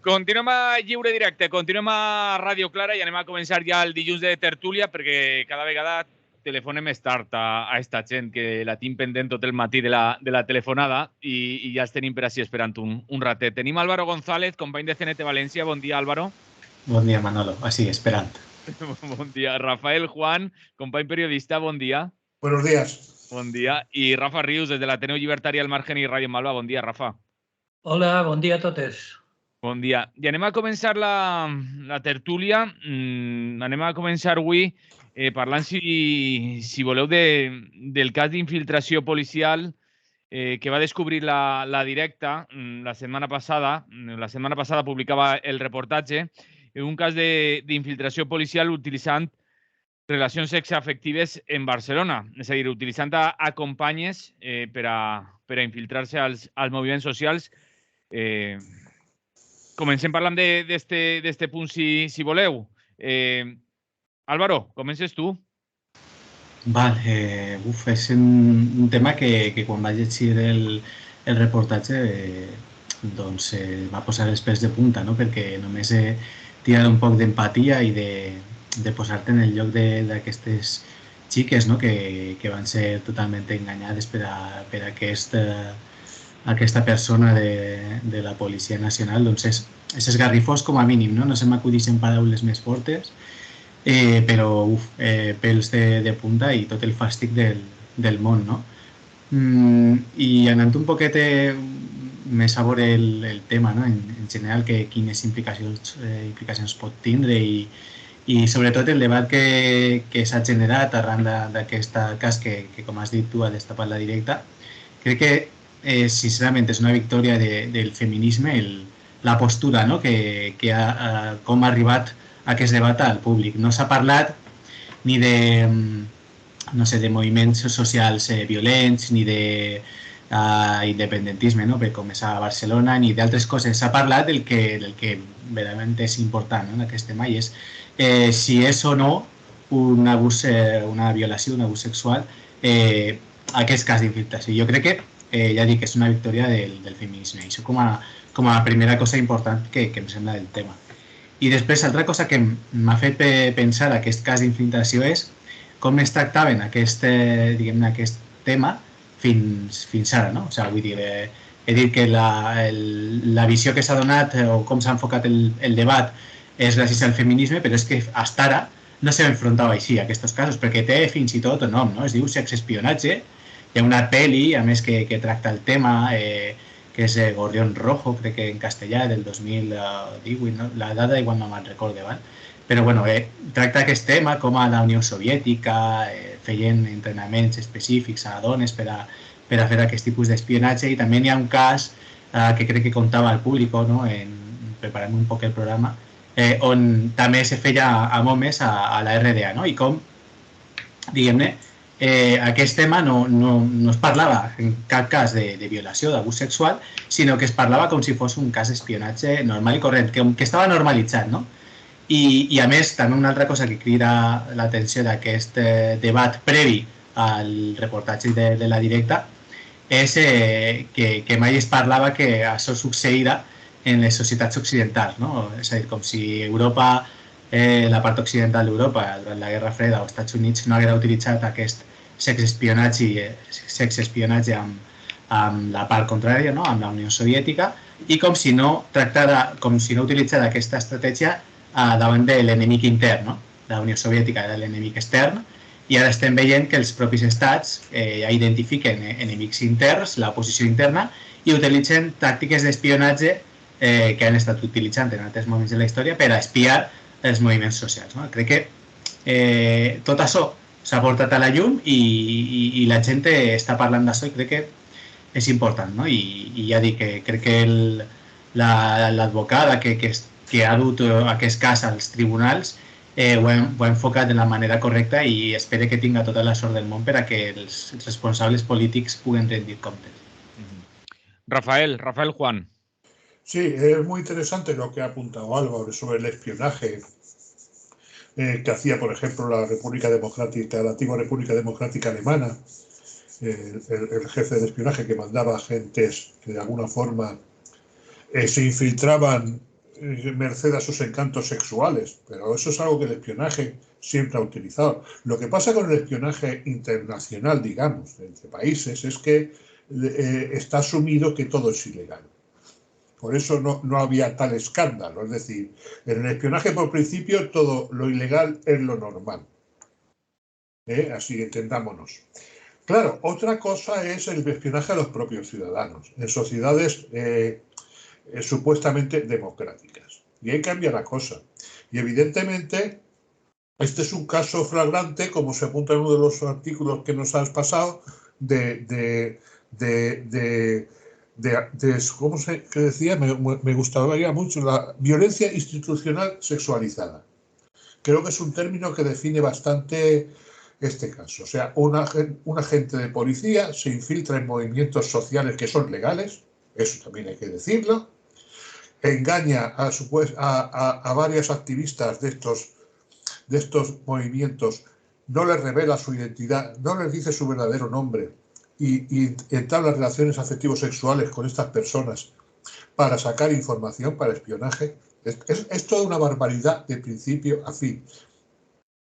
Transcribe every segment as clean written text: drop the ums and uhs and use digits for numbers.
Continuem a Lliure Directe, continuem a Ràdio Clara i anem a començar ja el dilluns de tertúlia perquè cada vegada telefonem més tard a esta gent que la tinc pendent tot el matí de la telefonada i ja els tenim per així esperant un ratet. Tenim Álvaro González, company de CNT València. Bon dia, Álvaro. Bon dia, Manolo. Així, esperant. Bon dia. Rafael Juan, company periodista. Bon dia. Buenos días. Bon dia. I Rafa Rius, des de l'Ateneu Llibertari al Margen i Ràdio Malva. Bon dia, Rafa. Hola, bon dia a totes. Bon dia. I anem a començar la tertúlia. Anem a començar avui parlant, si voleu, del cas d'infiltració policial que va descobrir la Directa la setmana passada. La setmana passada publicava el reportatge. Un cas d'infiltració policial utilitzant relacions sexoafectives en Barcelona. És a dir, utilitzant a companyes per a infiltrar-se als moviments socials. Comencem parlant d'este punt, si voleu. Álvaro, comences tu. Val, és un tema que quan vaig llegir el reportatge doncs va posar els pèls de punta, no? Perquè només he tirat un poc d'empatia i de posar-te en el lloc d'aquestes xiques, no? Que van ser totalment enganyades per aquesta persona de la Policia Nacional. Doncs és esgarrifós com a mínim, no? No se m'acudixen paraules més fortes, però pèls de punta i tot el fàstic del món, no? I anant un poquet més a veure el tema, no? En general, quines implicacions pot tindre i sobretot el debat que s'ha generat arran d'aquest cas que, com has dit tu, ha destapat la Directa. Crec que, sincerament, és una victòria del feminisme, la postura, no? Com ha arribat aquest debat al públic. No s'ha parlat ni de moviments socials violents, ni d'independentisme, no? Com és a Barcelona, ni d'altres coses. S'ha parlat del que realment és important, no? En aquest tema, i és si és o no una violació, un abús sexual, aquest cas d'infiltració. Jo crec que, ja dic, és una victòria del feminisme. Això com a primera cosa important que em sembla del tema. I després, altra cosa que m'ha fet pensar aquest cas d'infiltració és com es tractaven aquest tema fins ara, no? O sigui, vull dir, he dit que la visió que s'ha donat o com s'ha enfocat el debat és gràcies al feminisme, però és que fins ara no s'ha enfrontat així a aquests casos, perquè té fins i tot un nom, no? Es diu sexespionatge. Hi ha una pel·li, a més, que tracta el tema, que és Gorrión Rojo, crec que en castellà, del 2018, no? La data igual no me'n recorde, val? Però bueno, tracta aquest tema com a la Unió Soviètica feien entrenaments específics a dones per a fer aquest tipus d'espionatge, i també hi ha un cas que crec que contava al públic, no? Preparant un poc el programa, on també se feia amb homes a la RDA, no? I com, diguem-ne, aquest tema no es parlava en cap cas de violació, d'abús sexual, sinó que es parlava com si fos un cas d'espionatge normal i corrent, que estava normalitzat, no? I a més, també una altra cosa que crida l'atenció d'aquest debat previ al reportatge de la Directa és que mai es parlava que això succeïra en les societats occidentals, no? És a dir, com si Europa, la part occidental d'Europa, durant la Guerra Freda, als Estats Units, no haguera utilitzat aquest sexespionatge amb la part contrària, no? Amb la Unió Soviètica, i com si no utilitzara aquesta estratègia davant de l'enemic intern, no? La Unió Soviètica era l'enemic extern, i ara estem veient que els propis estats ja identifiquen enemics interns, la posició interna, i utilitzen tàctiques d'espionatge que han estat utilitzant en altres moments de la història per a espiar els moviments socials, no? Crec que tot això s'ha portat a la llum i la gent està parlant d'això i crec que és important, no? I ja dic que crec que l'advocada que ha dut aquest cas als tribunals ho ha enfocat de la manera correcta i espero que tinga tota la sort del món per a que els responsables polítics puguen rendir comptes. Rafael Juan. Sí, es muy interesante lo que ha apuntado Álvaro sobre el espionaje que hacía, por ejemplo, la antigua República Democrática Alemana, el jefe de espionaje que mandaba agentes que de alguna forma se infiltraban merced a sus encantos sexuales, pero eso es algo que el espionaje siempre ha utilizado. Lo que pasa con el espionaje internacional, digamos, entre países, es que está asumido que todo es ilegal. Por eso no había tal escándalo. Es decir, en el espionaje por principio todo lo ilegal es lo normal. Así entendámonos. Claro, otra cosa es el espionaje a los propios ciudadanos, en sociedades supuestamente democráticas. Y ahí cambia la cosa. Y evidentemente, este es un caso flagrante, como se apunta en uno de los artículos que nos has pasado, ¿cómo se decía? Me gustaría mucho, la violencia institucional sexualizada. Creo que es un término que define bastante este caso. O sea, un agente de policía se infiltra en movimientos sociales que son legales, eso también hay que decirlo, engaña a varias activistas de estos movimientos, no les revela su identidad, no les dice su verdadero nombre y entabla relaciones afectivos sexuales con estas personas para sacar información, para espionaje. Es toda una barbaridad de principio a fin.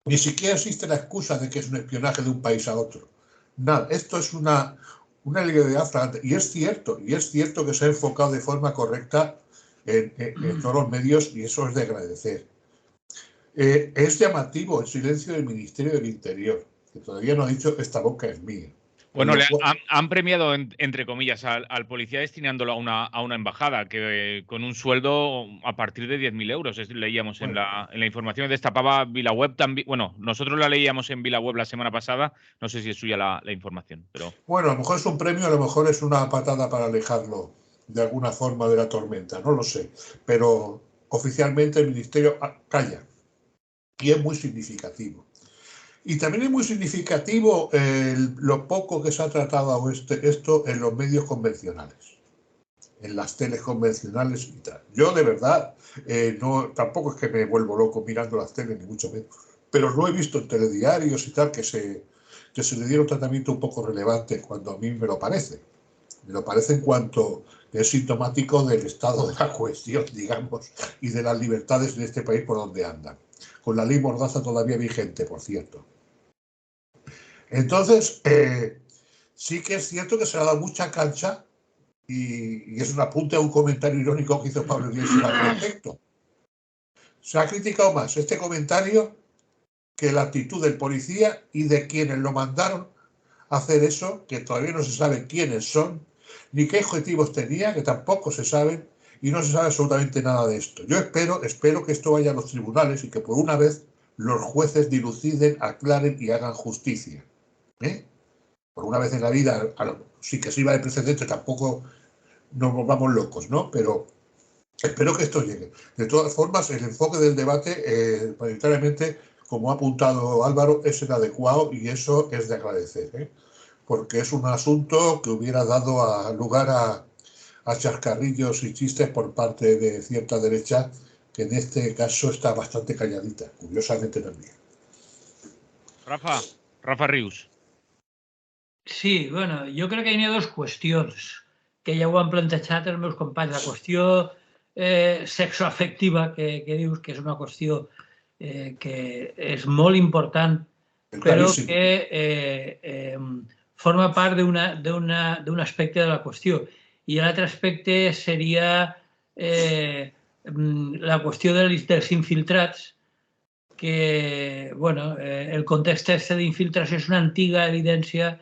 Ni siquiera existe la excusa de que es un espionaje de un país a otro. Nada, esto es una ilegalidad flagrante. Y es cierto que se ha enfocado de forma correcta en todos los medios y eso es de agradecer. Es llamativo el silencio del Ministerio del Interior, que todavía no ha dicho esta boca es mía. Bueno, han premiado, entre comillas, al policía destinándolo a una embajada, que con un sueldo a partir de 10.000 euros, leíamos en la información. Destapaba VilaWeb también. Bueno, nosotros la leíamos en VilaWeb la semana pasada, no sé si es suya la información. Pero... Bueno, a lo mejor es un premio, a lo mejor es una patada para alejarlo de alguna forma de la tormenta, no lo sé. Pero oficialmente el Ministerio calla y es muy significativo. Y también es muy significativo lo poco que se ha tratado esto en los medios convencionales, en las teles convencionales y tal. Yo de verdad, tampoco es que me vuelvo loco mirando las teles, ni mucho menos, pero lo he visto en telediarios y tal, que se le diera un tratamiento un poco relevante cuando a mí me lo parece. Me lo parece en cuanto que es sintomático del estado de la cuestión, digamos, y de las libertades de este país por donde andan. Con la ley Mordaza todavía vigente, por cierto. Entonces, sí que es cierto que se le ha dado mucha cancha y es un apunte a un comentario irónico que hizo Pablo Iglesias al respecto. Se ha criticado más este comentario que la actitud del policía y de quienes lo mandaron a hacer eso, que todavía no se sabe quiénes son, ni qué objetivos tenía, que tampoco se saben, y no se sabe absolutamente nada de esto. Yo espero que esto vaya a los tribunales y que por una vez los jueces diluciden, aclaren y hagan justicia. Por una vez en la vida, sí que sirva de precedente, tampoco nos volvamos locos, ¿no? Pero espero que esto llegue. De todas formas, el enfoque del debate, mayoritariamente, como ha apuntado Álvaro, es el adecuado y eso es de agradecer, porque es un asunto que hubiera dado lugar a chascarrillos y chistes por parte de cierta derecha, que en este caso está bastante calladita, curiosamente también. Rafa Rius. Sí, bueno, jo crec que hi ha dues qüestions que ja ho han plantejat els meus companys. La qüestió sexoafectiva, que dius que és una qüestió que és molt important, però que forma part d'un aspecte de la qüestió. I l'altre aspecte seria la qüestió dels infiltrats, que bueno, el context d'infiltració és una antiga evidència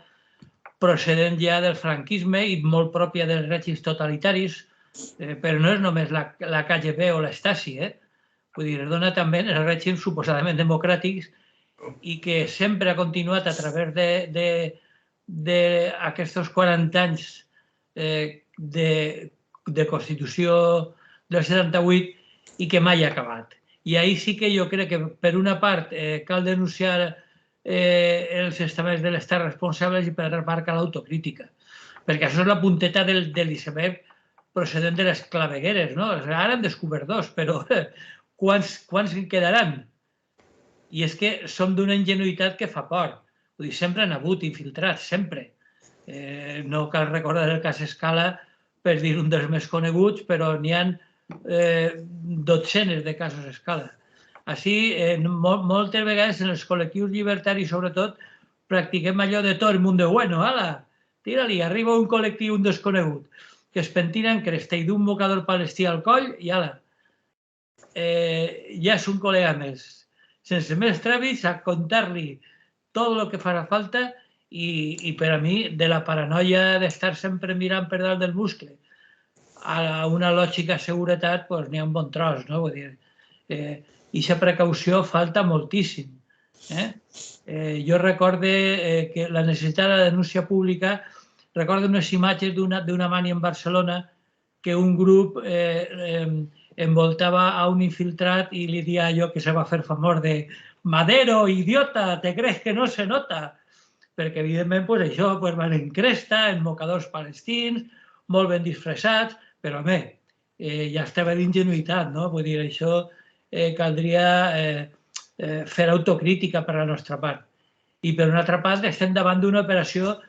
procedent ja del franquisme i molt pròpia dels règims totalitaris, però no és només la KGB o l'Stasi, vull dir, es dona també en els règims suposadament democràtics i que sempre ha continuat a través d'aquests 40 anys de Constitució del 78 i que mai ha acabat. I ahí sí que jo crec que, per una part, cal denunciar els estaments de l'Estat responsables i per altra part cal l'autocrítica. Perquè això és la punteta de l'iceberg procedent de les clavegueres, no? Ara hem descobert dos, però quants en quedaran? I és que som d'una ingenuïtat que fa por. Vull dir, sempre han hagut infiltrats, sempre. No cal recordar el cas Scala per dir un dels més coneguts, però n'hi ha dotzenes de casos a escala. Així, moltes vegades en els col·lectius llibertaris, sobretot, practiquem allò de tot el mundo bueno, ala, tira-li, arriba un col·lectiu, un desconegut, que es pentina en cresta i d'un mocador palestí al coll i ala, ja és un col·lega més. Sense més tràmits, a contar-li tot el que farà falta i per a mi, de la paranoia d'estar sempre mirant per dalt del muscle a una lògica seguretat, n'hi ha un bon tros, no? Vull dir, aquesta precaució falta moltíssim. Jo recordo que la necessitat de la denúncia pública, recordo unes imatges d'una mani en Barcelona que un grup envoltava a un infiltrat i li dia allò que se va fer famós de Madero, idiota, te crees que no se nota? Perquè, evidentment, això van en cresta, en mocadors palestins, molt ben disfressats, però, home, ja estava d'ingenuïtat, no? Vull dir, això caldria fer autocrítica per la nostra part. I, per una altra part, estem davant d'una operació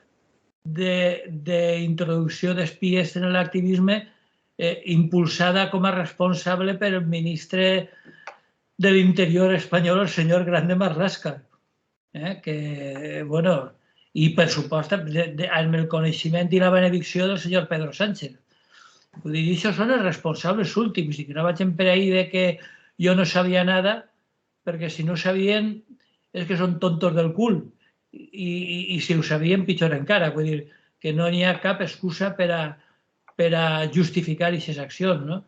d'introducció d'espies en l'activisme impulsada com a responsable per el ministre de l'Interior espanyol, el senyor Grande Marlaska, que, bueno, i per supost amb el coneixement i la benedicció del senyor Pedro Sánchez. Vull dir, això són els responsables últims i que no vagin per ahí de que jo no sabia nada, perquè si no sabien és que són tontos del cul i si ho sabien pitjor encara. Vull dir, que no n'hi ha cap excusa per a justificar aquestes accions, no?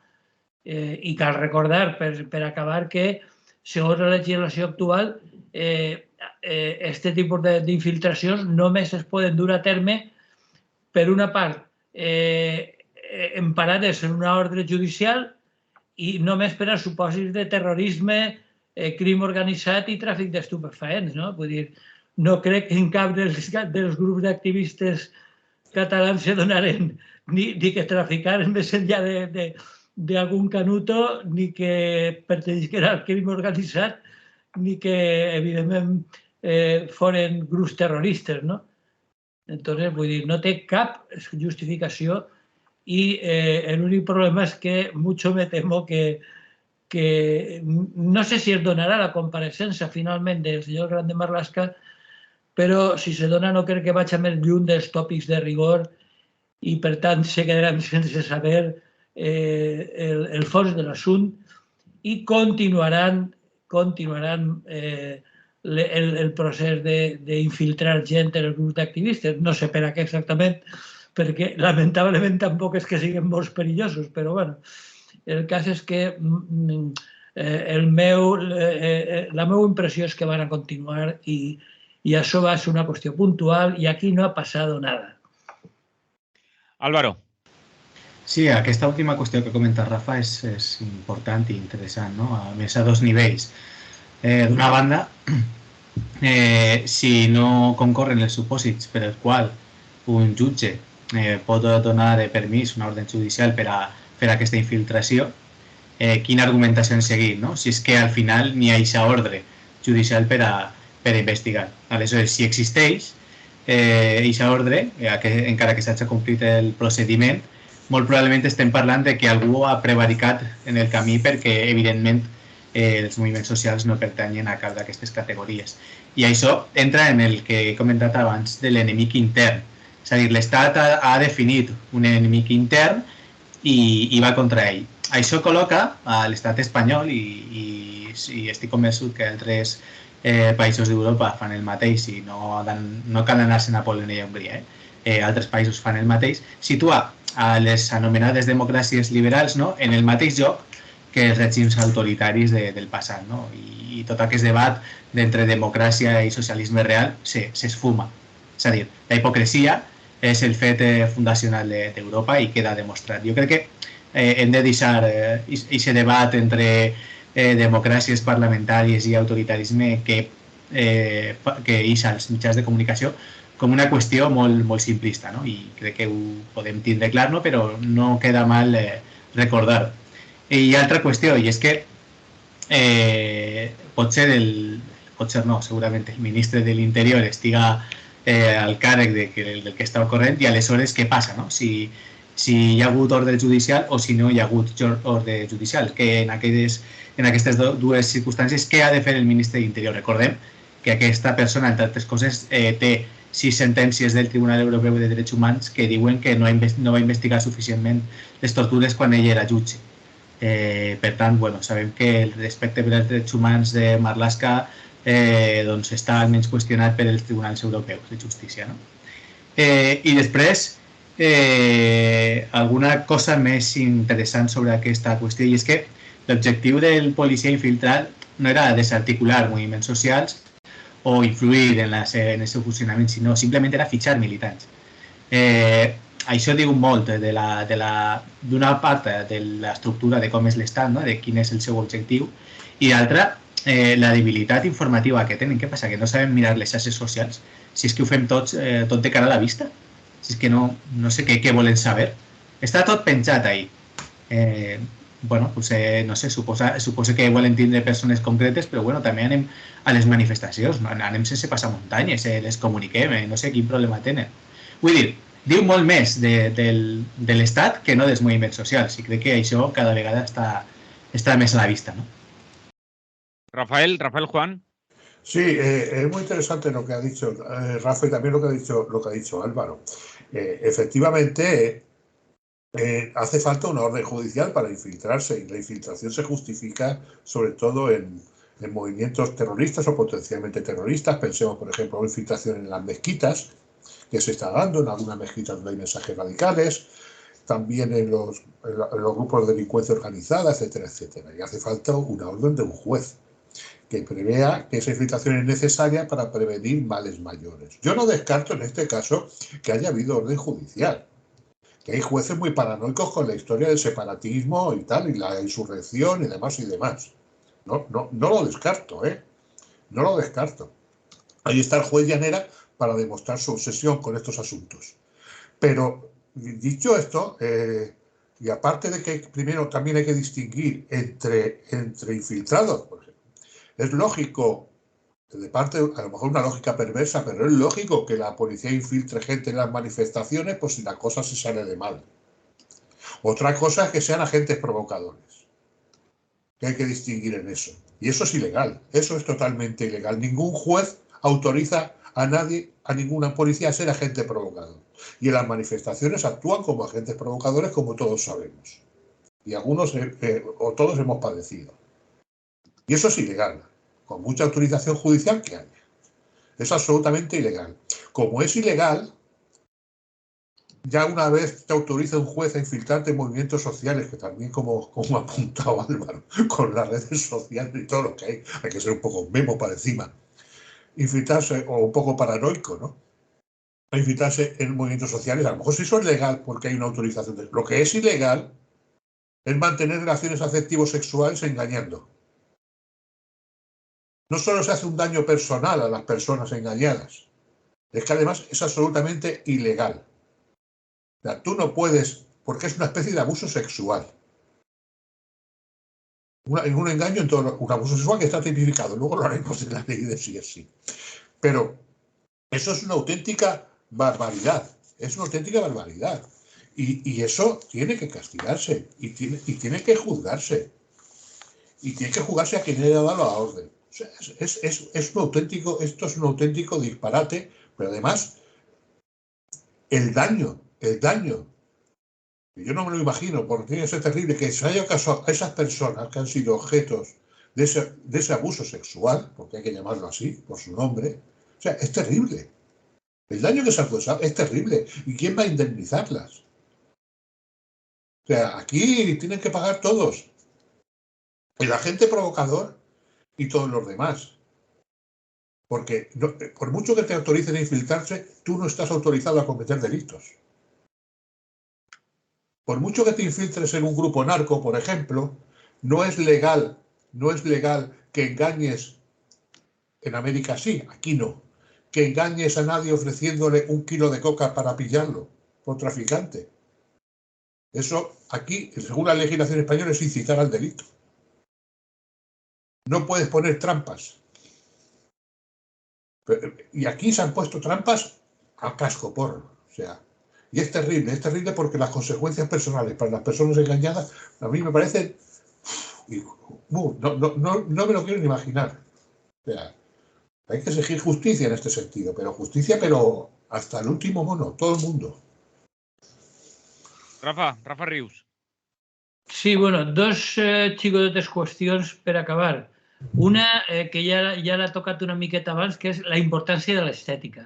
I cal recordar, per acabar, que segons la legislació actual aquest tipus d'infiltracions només es poden dur a terme per una part emparades en una ordre judicial i només per a supòsits de terrorisme, crim organitzat i tràfic d'estupefaents. Vull dir, no crec que en cap dels grups d'activistes catalans se donaren ni que traficaren més enllà d'algun canuto, ni que pertanyessin al crim organitzat, ni que, evidentment, foren grups terroristes. Entonces, vull dir, no té cap justificació i l'únic problema és que mucho me temo que no sé si es donarà la compareixença finalment del senyor Grande Marlaska, però si se dona no crec que vagi més lluny dels tòpics de rigor i per tant se quedaran sense saber el fons de l'assumpte i continuaran el procés d'infiltrar gent en els grups d'activistes. No sé per a què exactament, perquè lamentablement tampoc és que siguin molt perillosos, però bueno, el cas és que la meva impressió és que van a continuar i això va ser una qüestió puntual i aquí no ha passat nada. Álvaro. Sí, aquesta última qüestió que comenta Rafa és important i interessant, no? A més, a dos nivells. D'una banda, si no concorren els supòsits per el qual un jutge pot donar permís, una ordre judicial per a fer aquesta infiltració, quina argumentació han seguit, no? Si és que al final n'hi ha aquesta ordre judicial per a investigar. Aleshores, si existeix aquesta ordre, encara que s'hagi complit el procediment, molt probablement estem parlant de que algú ha prevaricat en el camí perquè, evidentment, els moviments socials no pertanyen a cap d'aquestes categories. I això entra en el que he comentat abans de l'enemic intern. És a dir, l'Estat ha definit un enemic intern i va contra ell. Això col·loca a l'Estat espanyol i estic convençut que altres països d'Europa fan el mateix i no cal anar-se'n a Polònia i Hongria. Altres països fan el mateix. Situa a les anomenades democràcies liberals en el mateix lloc que els règims autoritaris del passat. I tot aquest debat d'entre democràcia i socialisme real s'esfuma. És a dir, la hipocresia és el fet fundacional d'Europa i queda demostrat. Jo crec que hem de deixar aquest debat entre democràcies parlamentàries i autoritarisme que deixa els mitjans de comunicació com una qüestió molt simplista, i crec que ho podem tindre clar, però no queda mal recordar-ho. I altra qüestió, i és que potser no, segurament el ministre de l'Interior estiga al càrrec del que està ocorrent i aleshores què passa? Si si hi ha hagut ordre judicial o si no hi ha hagut ordre judicial, que en aquestes dues circumstàncies, què ha de fer el ministre d'Interior? Recordem que aquesta persona, entre altres coses, té 6 sentències del Tribunal Europeu de Drets Humans que diuen que no va investigar suficientment les tortures quan ell era jutge. Per tant, bueno, sabem que el respecte per als drets humans de Marlaska doncs està almenys qüestionat per els tribunals europeus de justícia. No? I després, alguna cosa més interessant sobre aquesta qüestió, i és que l'objectiu del policia infiltrat no era desarticular moviments socials o influir en el seu funcionament, sinó simplement era fitxar militants. Això diu molt d'una part de l'estructura de com és l'Estat, no? De quin és el seu objectiu, i l'altra, la debilitat informativa que tenen. Què passa? Que no sabem mirar les xarxes socials? Si és que ho fem tot de cara a la vista? Si és que no sé què volen saber? Està tot penjat ahí. Bueno, pues, no sé, suposo que volen tindre persones concretes, però bueno, també anem a les manifestacions, no? Anem sense passar muntanyes, les comuniquem, no sé quin problema tenen. Vull dir, diu molt més de l'Estat que no dels moviments socials, i crec que això cada vegada està més a la vista, ¿no? Rafael Juan. Sí, es muy interesante lo que ha dicho Rafa y también lo que ha dicho Álvaro. Efectivamente, hace falta una orden judicial para infiltrarse, y la infiltración se justifica sobre todo en movimientos terroristas o potencialmente terroristas. Pensemos, por ejemplo, en infiltración en las mezquitas, que se está dando, en algunas mezquitas donde hay mensajes radicales, también en los grupos de delincuencia organizada, etcétera, etcétera. Y hace falta una orden de un juez que prevea que esa infiltración es necesaria para prevenir males mayores. Yo no descarto en este caso que haya habido orden judicial, que hay jueces muy paranoicos con la historia del separatismo y tal, y la insurrección y demás y demás. No lo descarto, no lo descarto. Ahí está el juez Llanera para demostrar su obsesión con estos asuntos. Pero, dicho esto, y aparte de que primero también hay que distinguir entre infiltrados, por ejemplo, es lógico, de parte, a lo mejor una lógica perversa, pero es lógico que la policía infiltre gente en las manifestaciones, pues si la cosa se sale de mal. Otra cosa es que sean agentes provocadores, que hay que distinguir en eso. Y eso es ilegal, eso es totalmente ilegal. Ningún juez autoriza a nadie, a ninguna policía, a ser agente provocador. Y en las manifestaciones actúan como agentes provocadores, como todos sabemos. Y algunos o todos hemos padecido. Y eso es ilegal, con mucha autorización judicial que haya. Es absolutamente ilegal. Como es ilegal, ya una vez te autoriza un juez a infiltrarte en movimientos sociales, que también, como ha apuntado Álvaro, con las redes sociales y todo lo que hay que ser un poco memo para encima. Infiltrarse, o un poco paranoico, ¿no? A infiltrarse en movimientos sociales. A lo mejor sí eso es legal porque hay una autorización. Lo que es ilegal es mantener relaciones afectivos sexuales engañando. No solo se hace un daño personal a las personas engañadas, es que además es absolutamente ilegal. O sea, tú no puedes, porque es una especie de abuso sexual. Un engaño en todo, un abuso sexual que está tipificado. Luego lo haremos en la ley de sí es sí. Pero eso es una auténtica barbaridad. Es una auténtica barbaridad. Y eso tiene que castigarse y tiene que juzgarse. Y tiene que juzgarse a quien haya dado la orden. O sea, esto es un auténtico disparate, pero además el daño, yo no me lo imagino, porque tiene que ser terrible que se haya caso a esas personas que han sido objetos de ese abuso sexual, porque hay que llamarlo así, por su nombre. O sea, es terrible. El daño que se ha causado es terrible. ¿Y quién va a indemnizarlas? O sea, aquí tienen que pagar todos. El agente provocador y todos los demás. Porque por mucho que te autoricen a infiltrarse, tú no estás autorizado a cometer delitos. Por mucho que te infiltres en un grupo narco, por ejemplo, no es legal que engañes, en América sí, aquí no, que engañes a nadie ofreciéndole 1 kilo de coca para pillarlo por traficante. Eso aquí, según la legislación española, es incitar al delito. No puedes poner trampas. Y aquí se han puesto trampas a cascoporro. O sea, Y es terrible porque las consecuencias personales para las personas engañadas a mí me parecen... no me lo quiero ni imaginar. O sea, hay que exigir justicia en este sentido, pero hasta el último mono, todo el mundo. Rafa Rius. Sí, bueno, dos xicotetes qüestions per acabar. Una, que ja l'ha tocat una miqueta abans, que és la importància de l'estètica.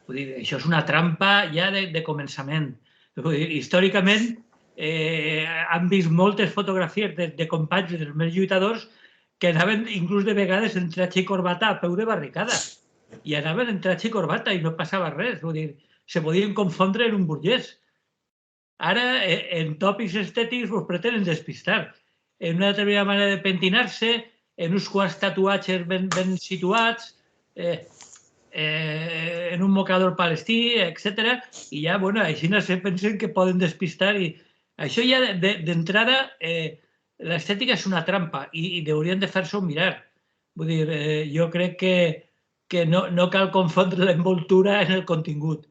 Vull dir, això és una trampa ja de començament. Vull dir, històricament, han vist moltes fotografies de companys dels més lluitadors que anaven inclús de vegades en tratge i corbata a peu de barricada. I anaven en tratge i corbata i no passava res. Vull dir, se podien confondre en un burgès. Ara, en tòpics estètics, us pretenen despistar. En una determinada manera de pentinar-se, en uns quants tatuatges ben situats, en un mocador palestí, etc. I ja, bueno, així no se pensen que poden despistar. I això ja, d'entrada, l'estètica és una trampa i haurien de fer-s'ho mirar. Vull dir, jo crec que no cal confondre l'envoltura en el contingut.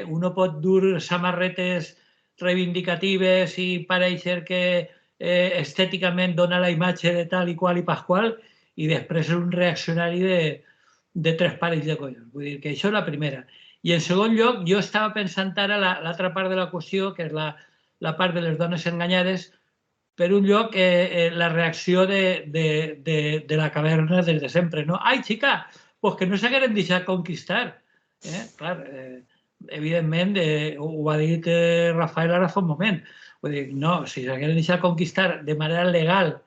Uno pot dur samarretes reivindicatives i pareixer que estèticament dona la imatge de tal i qual i pasqual i després és un reaccionari de tres parells de collons. Vull dir que això és la primera. I en segon lloc, jo estava pensant ara l'altra part de la qüestió, que és la part de les dones enganyades, per un lloc la reacció de la caverna des de sempre. Ai, xica, pues que no s'hagueren deixat conquistar. Clar, evidentment, ho ha dit Rafael ara fa un moment. Vull dir, no, si s'hagueren deixat conquistar de manera legal,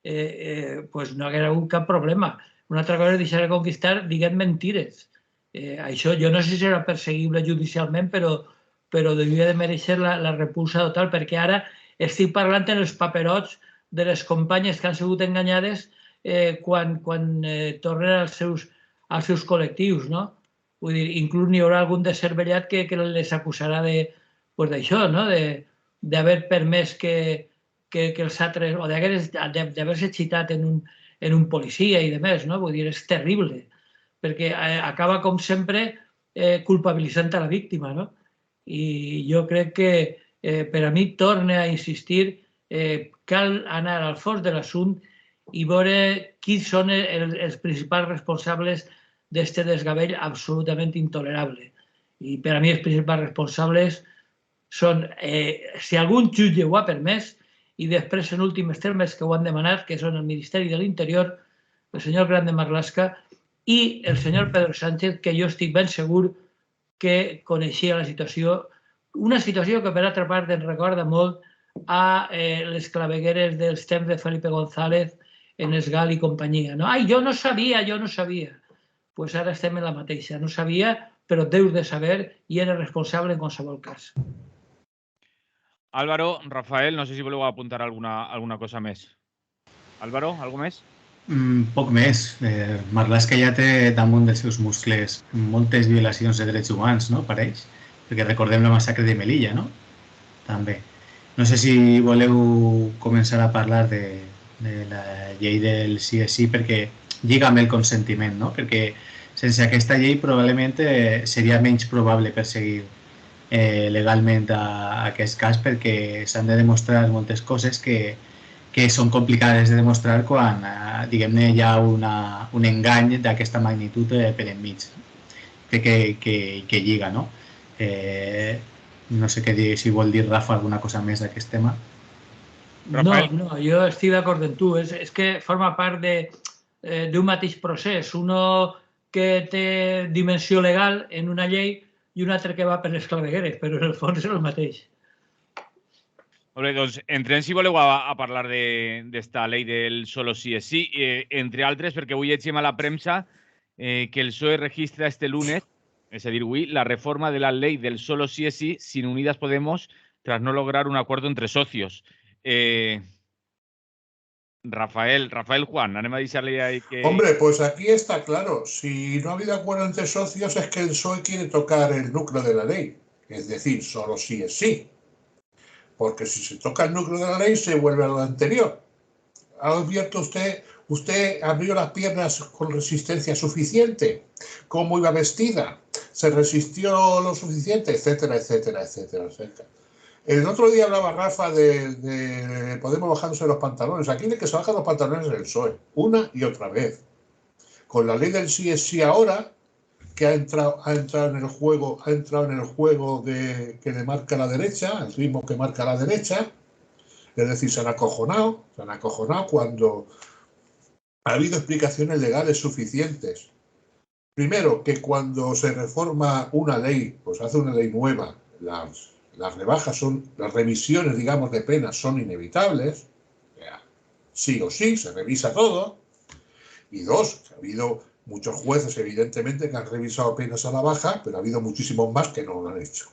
doncs no hagués hagut cap problema. Una altra cosa és deixar de conquistar dient mentires. Això jo no sé si serà perseguible judicialment, però devia de mereixer la repulsa total, perquè ara estic parlant en els paperots de les companyes que han sigut enganyades quan tornen als seus col·lectius, no? Vull dir, inclús n'hi haurà algun descervellat que les acusarà d'això, d'haver permès que els altres, o d'haver-se xitat en un policia i demés, no? Vull dir, és terrible, perquè acaba, com sempre, culpabilitzant a la víctima, no? I jo crec que, per a mi, torna a insistir, cal anar al fons de l'assumpte i veure qui són els principals responsables d'aquest desgavell absolutament intolerable. I per a mi els principals responsables són, si algun jutge ho ha permès, i després, en últims termes, que ho han demanat, que són el Ministeri de l'Interior, el senyor Grande Marlaska i el senyor Pedro Sánchez, que jo estic ben segur que coneixia la situació, una situació que, per altra part, ens recorda molt a les clavegueres dels temps de Felipe González en Esgal i companyia. Ai, jo no sabia. Doncs ara estem en la mateixa. No sabia, però deus de saber i era responsable en qualsevol cas. Álvaro, Rafael, no sé si voleu apuntar alguna cosa més. Álvaro, alguna més? Poc més. Marlaska ja té damunt dels seus muscles moltes violacions de drets humans, no? Pareix. Perquè recordem la massacre de Melilla, no? També. No sé si voleu començar a parlar de la llei del sí és sí, perquè lliga amb el consentiment, no? Perquè sense aquesta llei probablement seria menys probable perseguir legalment aquest cas, perquè s'han de demostrar moltes coses que són complicades de demostrar quan, diguem-ne, hi ha un engany d'aquesta magnitud per enmig. Crec que lliga, no? No sé què dir, si vol dir, Rafa, alguna cosa més d'aquest tema. No, jo estic d'acord amb tu. És que forma part d'un mateix procés. Uno que té dimensió legal en una llei i un altre que va per les clavegueres, però en el fons és el mateix. Molt bé, doncs entrem, si voleu, a parlar d'esta llei del solo sí és sí, entre altres, perquè avui llegim a la premsa que el PSOE registra este lunes, és a dir, avui, la reforma de la ley del solo sí es sí sin Unidas Podemos tras no lograr un acuerdo entre socios. Rafael Juan, anem a deixar-li ahí que... Hombre, pues aquí está claro. Si no ha habido acuerdo entre socios es que el PSOE quiere tocar el núcleo de la ley. Es decir, solo sí es sí. Porque si se toca el núcleo de la ley se vuelve a lo anterior. ¿Ha abierto usted abrió las piernas con resistencia suficiente? ¿Cómo iba vestida? se resistió lo suficiente, etcétera, etcétera, etcétera, etcétera. El otro día hablaba Rafa de Podemos bajándose los pantalones. Aquí de que se bajan los pantalones es el PSOE, una y otra vez. Con la ley del sí es sí ahora, que ha entrado en el juego, que le marca la derecha, el ritmo que marca la derecha. Es decir, se han acojonado cuando ha habido explicaciones legales suficientes. Primero, que cuando se reforma una ley, pues hace una ley nueva, las revisiones, digamos, de penas son inevitables. O sea, sí o sí, se revisa todo. Y dos, ha habido muchos jueces, evidentemente, que han revisado penas a la baja, pero ha habido muchísimos más que no lo han hecho.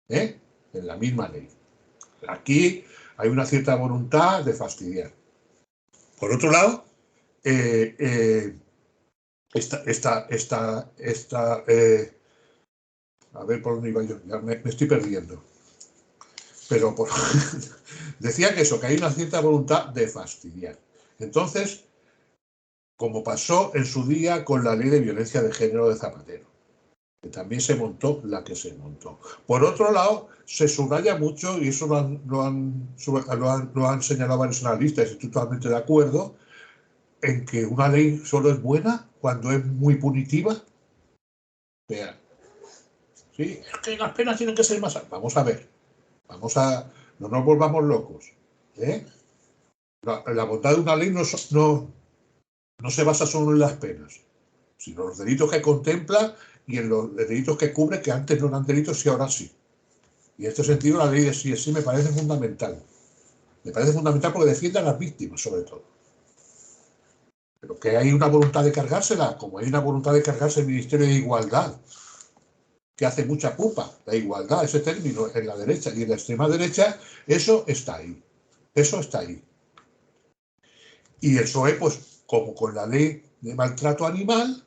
En la misma ley. Aquí hay una cierta voluntad de fastidiar. Por otro lado, a ver por dónde iba yo, ya me estoy perdiendo. Pero decía que hay una cierta voluntad de fastidiar. Entonces, como pasó en su día con la ley de violencia de género de Zapatero, que también se montó la que se montó. Por otro lado, se subraya mucho, y eso lo han señalado varios analistas, y estoy totalmente de acuerdo, en que una ley solo es buena cuando es muy punitiva. Vean, sí, es que las penas tienen que ser más altas. Vamos a ver, no nos volvamos locos. La bondad de una ley no se basa solo en las penas, sino en los delitos que contempla y en los delitos que cubre, que antes no eran delitos y ahora sí. Y en este sentido la ley de sí es sí me parece fundamental. Me parece fundamental porque defiende a las víctimas, sobre todo. Pero que hay una voluntad de cargársela, como hay una voluntad de cargarse el Ministerio de Igualdad, que hace mucha pupa, la igualdad, ese término, en la derecha y en la extrema derecha, eso está ahí. Eso está ahí. Y el PSOE, pues, como con la ley de maltrato animal,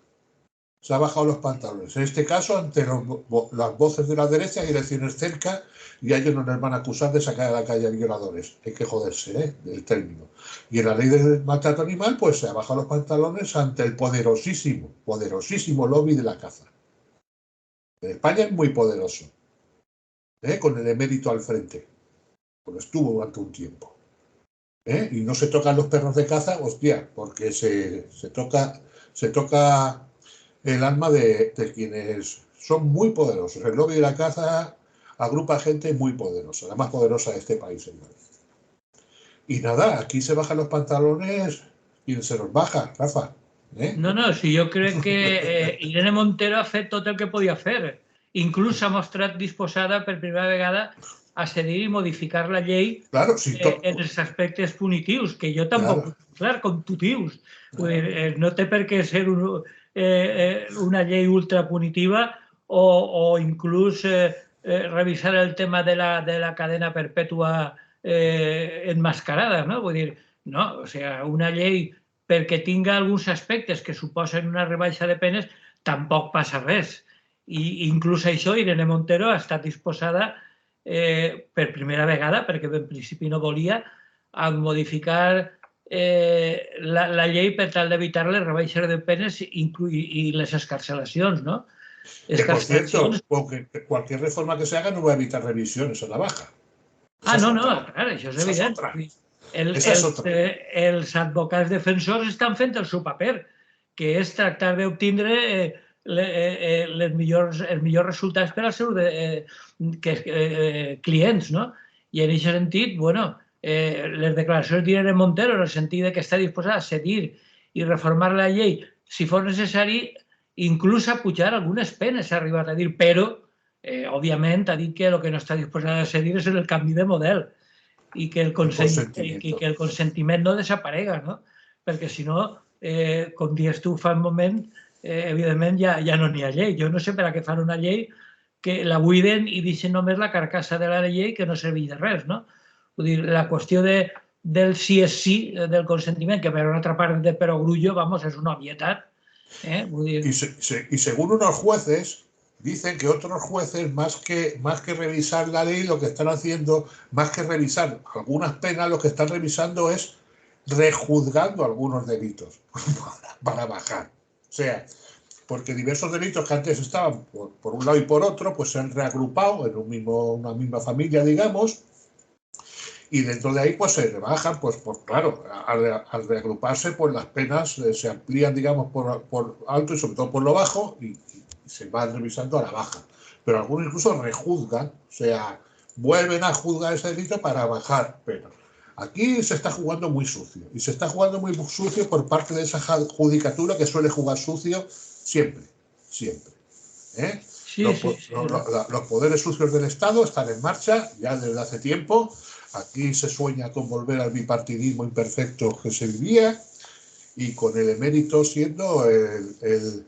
se ha bajado los pantalones. En este caso, ante las voces de la derecha y elecciones cerca, y a ellos no les van a acusar de sacar a la calle a violadores. Hay que joderse, del término. Y en la ley del maltrato animal, pues se ha bajado los pantalones ante el poderosísimo lobby de la caza. En España es muy poderoso, con el emérito al frente. Pues estuvo durante un tiempo. Y no se tocan los perros de caza, hostia, porque se toca el alma de quienes son muy poderosos. El lobby de la caza agrupa gente muy poderosa, la más poderosa de este país, señores. Y nada, aquí se bajan los pantalones y se los baja, Rafa. No, si jo crec que Irene Montero ha fet tot el que podia fer. Inclús s'ha mostrat disposada per primera vegada a cedir i modificar la llei en els aspectes punitius, que jo tampoc, clar, com tu dius. No té per què ser una llei ultrapunitiva o inclús revisar el tema de la cadena perpètua enmascarada, no? Vull dir, no, o sigui, una llei perquè tinga alguns aspectes que suposen una rebaixa de penes, tampoc passa res. I inclús això, Irene Montero ha estat disposada per primera vegada, perquè en principi no volia, a modificar la llei per tal d'evitar les rebaixes de penes i les escarcelacions, ¿no? Que, por cierto, cualquier reforma que se haga no va a evitar revisiones a la baja. No, clar, això és evident. Els advocats defensors estan fent el seu paper, que és tractar d'obtindre els millors resultats per als seus clients, no? I en aquest sentit, les declaracions d'Irene Montero, en el sentit que està disposada a cedir i reformar la llei, si fos necessari, inclús a pujar algunes penes, s'ha arribat a dir, però, òbviament, ha dit que el que no està disposada a cedir és el canvi de model i que el consentiment no desaparega, no? Perquè, si no, com dius tu fa un moment, evidentment ja no n'hi ha llei. Jo no sé per a què fan una llei que la buiden i deixen només la carcassa de la llei que no serveix de res, no? Vull dir, la qüestió del sí és sí, del consentiment, que per una altra part de perogrullo, vamos, és una obvietat. Y según unos jueces, dicen que otros jueces, más que revisar la ley, lo que están haciendo, más que revisar algunas penas, lo que están revisando es rejuzgando algunos delitos para bajar. O sea, porque diversos delitos que antes estaban por un lado y por otro, pues se han reagrupado en una misma familia, digamos, y dentro de ahí pues se rebajan, pues claro, al reagruparse pues las penas se amplían, digamos, por alto y sobre todo por lo bajo, y se van revisando a la baja. Pero algunos incluso rejuzgan, o sea, vuelven a juzgar ese delito para bajar penas. Aquí se está jugando muy sucio, y se está jugando muy sucio por parte de esa judicatura que suele jugar sucio siempre. ¿Eh? Sí, los poderes sucios del Estado están en marcha ya desde hace tiempo. Aquí se sueña con volver al bipartidismo imperfecto que se vivía, y con el emérito siendo el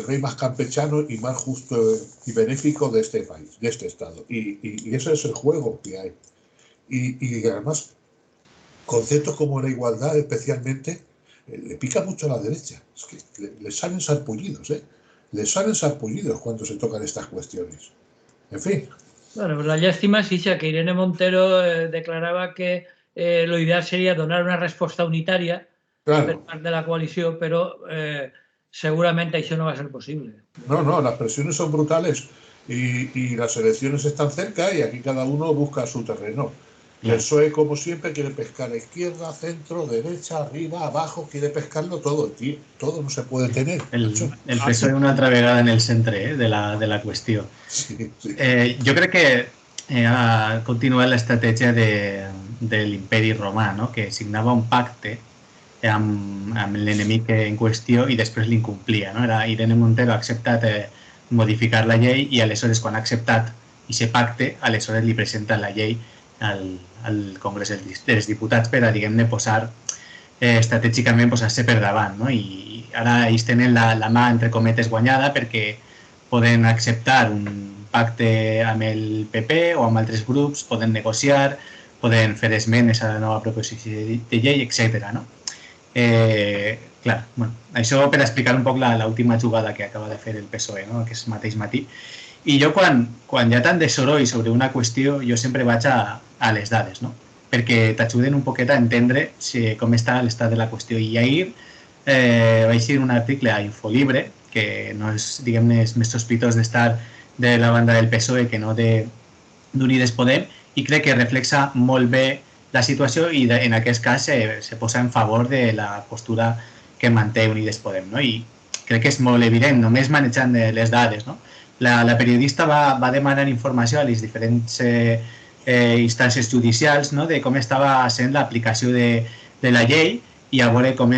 rey más campechano y más justo y benéfico de este país, de este Estado. Y ese es el juego que hay. Y además, conceptos como la igualdad especialmente, le pica mucho a la derecha. Es que les salen sarpullidos, les salen sarpullidos cuando se tocan estas cuestiones. En fin. Bueno, pues la lástima es que Irene Montero declaraba que lo ideal sería donar una respuesta unitaria por parte de la coalición, pero seguramente eso no va a ser posible. No, las presiones son brutales y las elecciones están cerca y aquí cada uno busca su terreno. El PSOE, como siempre, quiere pescar a izquierda, centro, derecha, arriba, abajo, quiere pescarlo todo, tío. Todo no se puede tener. El PSOE una altra vegada en el centre de la qüestió. Sí. Jo crec que ha continuat l'estratègia de l'imperi romà, no? Que signava un pacte amb l'enemic en qüestió i després l'incomplia. No? Irene Montero ha acceptat modificar la llei i aleshores quan ha acceptat aquest pacte, aleshores li presenta la llei al Congrés dels Diputats per a, diguem-ne, posar estratègicament posar-se per davant. No? I ara ells tenen la mà, entre cometes, guanyada perquè poden acceptar un pacte amb el PP o amb altres grups, poden negociar, poden fer esmenes a la nova proposició de llei, etc. No? Clar, bueno, això per explicar un poc l'última jugada que acaba de fer el PSOE, no? Aquest mateix matí. I jo quan hi ha tant de soroll sobre una qüestió, jo sempre vaig a les dades, no? Perquè t'ajuden un poquet a entendre com està l'estat de la qüestió. I ahir vaig llegir un article a Infolibre, que no és, diguem-ne, més sospitós d'estar de la banda del PSOE que no d'Unides Podem, i crec que reflexa molt bé la situació i en aquest cas se posa en favor de la postura que manté Unides Podem. No? I crec que és molt evident, només manejant les dades. No? La periodista va demanar informació a les diferents instàncies judicials, no? De com estava sent l'aplicació de la llei i a veure com,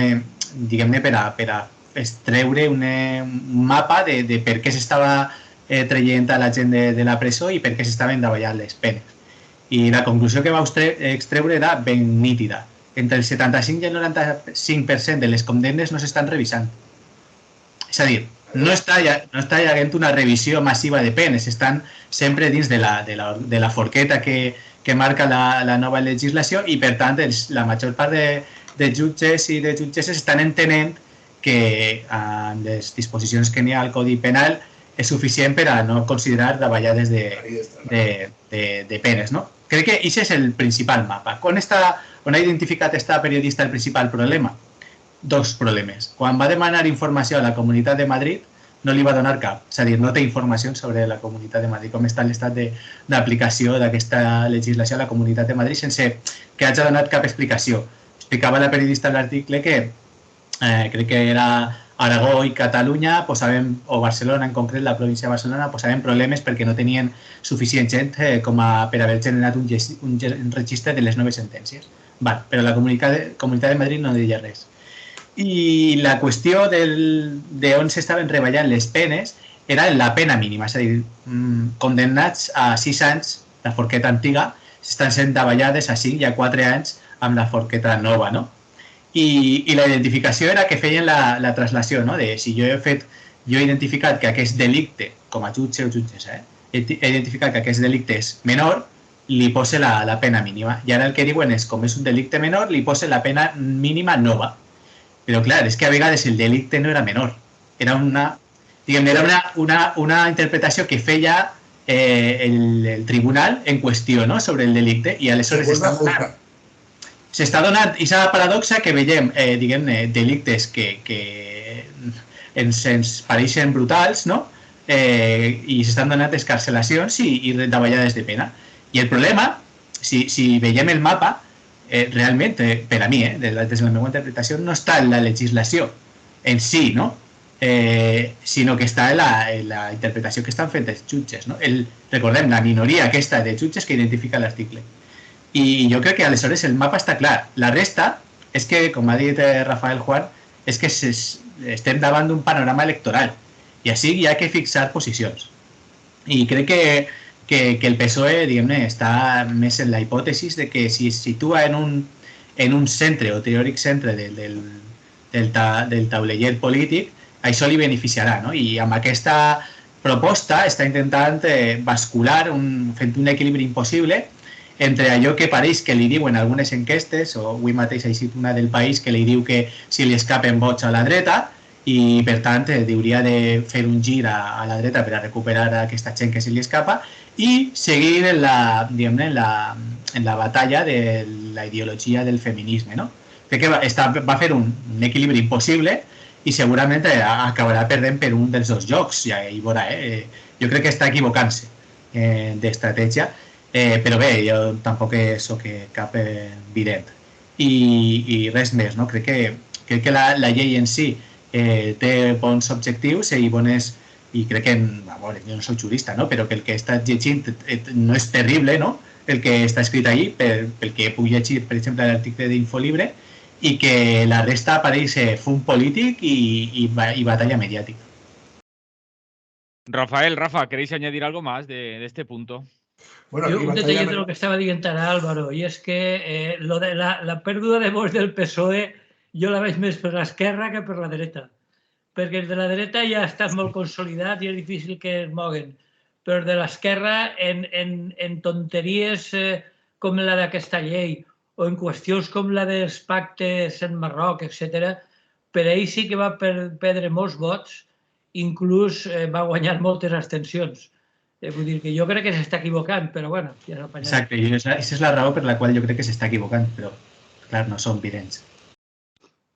diguem-ne, per a extreure un mapa de per què s'estava traient a la gent de la presó i per què s'estaven davallant les penes. I la conclusió que va extreure era ben nítida. Entre el 75 i el 95% de les condemnes no s'estan revisant. És a dir, no està havent una revisió massiva de penes, estan sempre dins de la forqueta que marca la nova legislació i, per tant, la major part de jutges i de jutgesses estan entenent que amb les disposicions que n'hi ha al Codi Penal és suficient per a no considerar davallades de penes. No? Crec que aquest és el principal mapa. On ha identificat esta periodista el principal problema? Dos problemes. Quan va demanar informació a la Comunitat de Madrid, no li va donar cap. És a dir, no té informació sobre la Comunitat de Madrid, com està l'estat d'aplicació d'aquesta legislació a la Comunitat de Madrid sense que hagi donat cap explicació. Explicava la periodista en l'article que crec que era Aragó i Catalunya, o Barcelona en concret, la província de Barcelona, posaven problemes perquè no tenien suficient gent com per haver generat un registre de les noves sentències. Però la Comunitat de Madrid no deia res. I la qüestió d'on s'estaven reballant les penes era la pena mínima, és a dir, condemnats a 6 anys, la forqueta antiga, estan sent davallades a 5 i a 4 anys amb la forqueta nova, no? I la identificació era que feien la traslació, no? De si jo he identificat que aquest delicte, com a jutge o jutgessa, he identificat que aquest delicte és menor, li posa la pena mínima. I ara el que diuen és, com és un delicte menor, li posa la pena mínima nova. Però clar, és que a vegades el delicte no era menor. Era una interpretació que feia el tribunal en qüestió, no? Sobre el delicte, i aleshores s'està donant aquesta paradoxa que veiem, diguem-ne, delictes que ens pareixen brutals, no? I s'estan donant escarcelacions i retavallades de pena. I el problema, si veiem el mapa, realment, per a mi, des de la meva interpretació, no està en la legislació en si, no? Sinó que està en la interpretació que estan fent els jutges, no? Recordem, la minoria aquesta de jutges que identifica l'article. I jo crec que aleshores el mapa està clar. La resta és que, com ha dit Rafael Juan, és que estem davant d'un panorama electoral i així hi ha que fixar posicions. I crec que el PSOE, diguem-ne, està més en la hipòtesi de que si es situa en un centre o teòric centre del taulellet polític, això li beneficiarà, no? I amb aquesta proposta està intentant bascular, fent un equilibri impossible entre allò que pareix que li diuen algunes enquestes, o avui mateix ha sigut una del País que li diu que si li escapen vots a la dreta i, per tant, hauria de fer un gir a la dreta per a recuperar aquesta gent que se li escapa i seguir en la batalla de la ideologia del feminisme, no? Crec que va fer un equilibri impossible i segurament acabarà perdent per un dels dos jocs, ja hi veurà. Jo crec que està equivocant-se d'estratègia, però bé, jo tampoc soc cap vident. I res més, no? Crec que la llei en si té bons objectius i bones... I crec que, jo no soc jurista, no? Però que el que està llegint no és terrible, no? El que està escrit allí, pel que puc llegir, per exemple, l'article d'Infolibre, i que la resta pareix fum polític i batalla mediàtica. Rafa, ¿queréis añadir algo más de este punto? Bueno, yo un detalle de lo que estaba diciendo Álvaro, y es que lo de la pérdida de vots del PSOE jo la veig més per l'esquerra que per la dreta, perquè els de la dreta ja estan molt consolidats i és difícil que es moguen, però de l'esquerra en tonteries com la d'aquesta llei o en qüestions com la dels pactes en Marroc, etc., per ell sí que va perdre molts vots, inclús va guanyar moltes abstencions. Vull dir que jo crec que s'està equivocant, però bueno, ja s'apanyarà. Exacte, i aquesta és la raó per la qual jo crec que s'està equivocant, però clar, no són vidents.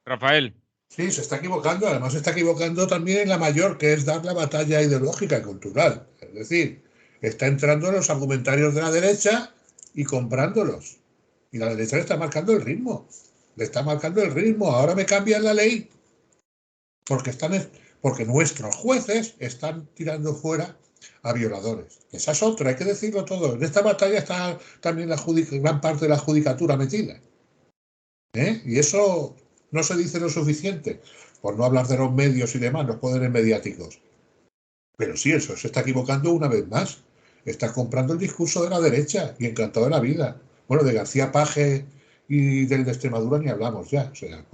Rafael. Sí, se está equivocando. Además, se está equivocando también en la mayor, que es dar la batalla ideológica y cultural. Es decir, está entrando en los argumentarios de la derecha y comprándolos. Y la derecha le está marcando el ritmo. Le está marcando el ritmo. Ahora me cambian la ley. Porque nuestros jueces están tirando fuera a violadores. Esa es otra, hay que decirlo todo. En esta batalla está también gran parte de la judicatura metida. Y eso no se dice lo suficiente, por no hablar de los medios y demás, los poderes mediáticos. Pero sí, eso se está equivocando una vez más. Está comprando el discurso de la derecha y encantado de la vida. Bueno, de García Paje y del de Extremadura ni hablamos ya. O sea,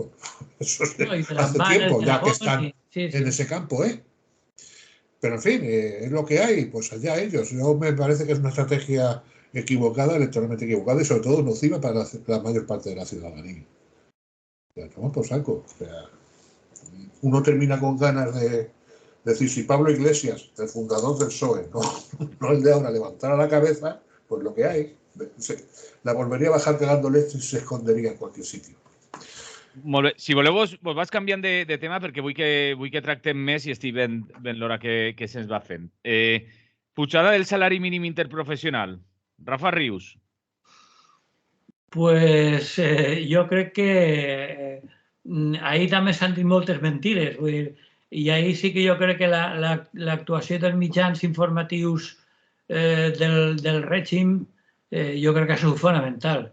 eso hace tiempo ya que están en ese campo, ¿eh? Pero en fin, es lo que hay, pues allá ellos. Yo me parece que es una estrategia equivocada, electoralmente equivocada y sobre todo nociva para la mayor parte de la ciudadanía. Ya, toma por saco. O sea, uno termina con ganas de decir, si Pablo Iglesias, el fundador del PSOE, no el de ahora, levantara la cabeza, pues lo que hay, la volvería a bajar cagando leche y se escondería en cualquier sitio. Si voleu, vos vas canviant de tema perquè vull que tractem més i estic ben l'hora que se'ns va fent. Pujada del salari mínim interprofessional. Rafa Rius. Pues jo crec que ahir també s'han dit moltes mentides. Vull dir, i ahir sí que jo crec que l'actuació dels mitjans informatius del règim jo crec que ha sigut fonamental.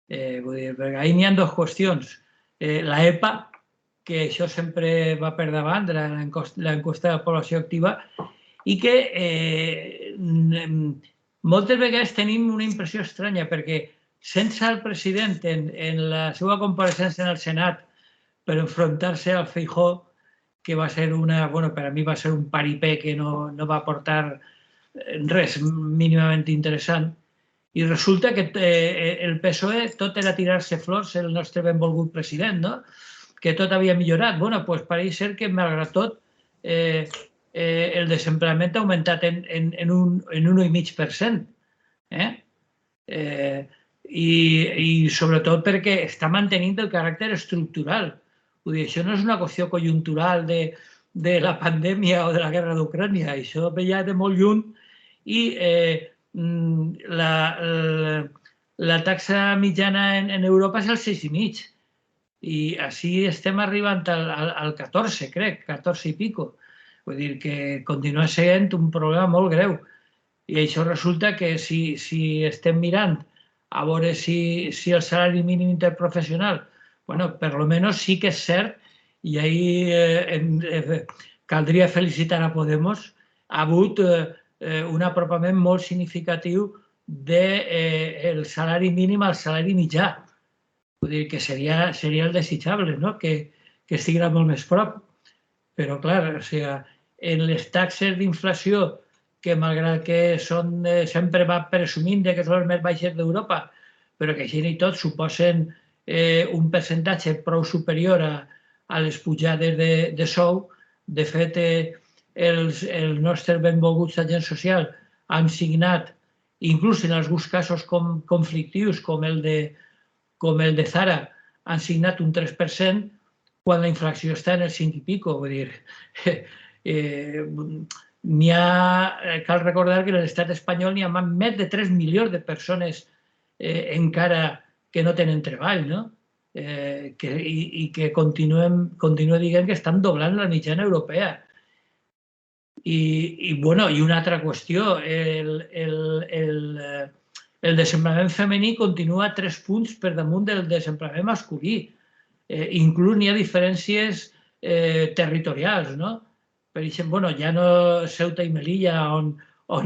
Vull dir, perquè ahir n'hi ha dues qüestions. La EPA, que això sempre va per davant de l'enquesta de població activa, i que moltes vegades tenim una impressió estranya, perquè sense el president en la seva compareixença en el Senat per enfrontar-se al Feijóo, que va ser per a mi va ser un paripé que no va aportar res mínimament interessant, i resulta que el PSOE tot era tirar-se flors, el nostre benvolgut president, no? Que tot havia millorat. Bé, doncs pareix ser que, malgrat tot, el desempleament ha augmentat en un 1,5%. I sobretot perquè està mantenint el caràcter estructural. Vull dir, això no és una qüestió conjuntural de la pandèmia o de la guerra d'Ucrània. Això veia de molt lluny i la taxa mitjana en Europa és el 6,5 i així estem arribant al 14, crec, 14 i pico. Vull dir que continua sent un problema molt greu. I això resulta que si estem mirant a veure si el salari mínim interprofessional, bueno, per lo menos sí que és cert, i ahí caldria felicitar a Podemos, ha hagut un apropament molt significatiu del salari mínim al salari mitjà. Vull dir que seria el desitjable, no? Que estigués molt més prop. Però, clar, en les taxes d'inflació, que malgrat que sempre va presumint que són les més baixes d'Europa, però que així i tot suposen un percentatge prou superior a les pujades de sou. De fet, els nostres benvolguts agents socials han signat, inclús en alguns casos conflictius, com el de Zara, han signat un 3%, quan la inflació està en el 5 i pico. Vull dir, cal recordar que en l'estat espanyol n'hi ha més de 3 milions de persones encara que no tenen treball, no? I que continua dient que estan doblant la mitjana europea. I una altra qüestió, el desemparament femení continua 3 punts per damunt del desemparament masculí. Inclús n'hi ha diferències territorials, no? Per exemple, ja no Ceuta i Melilla, on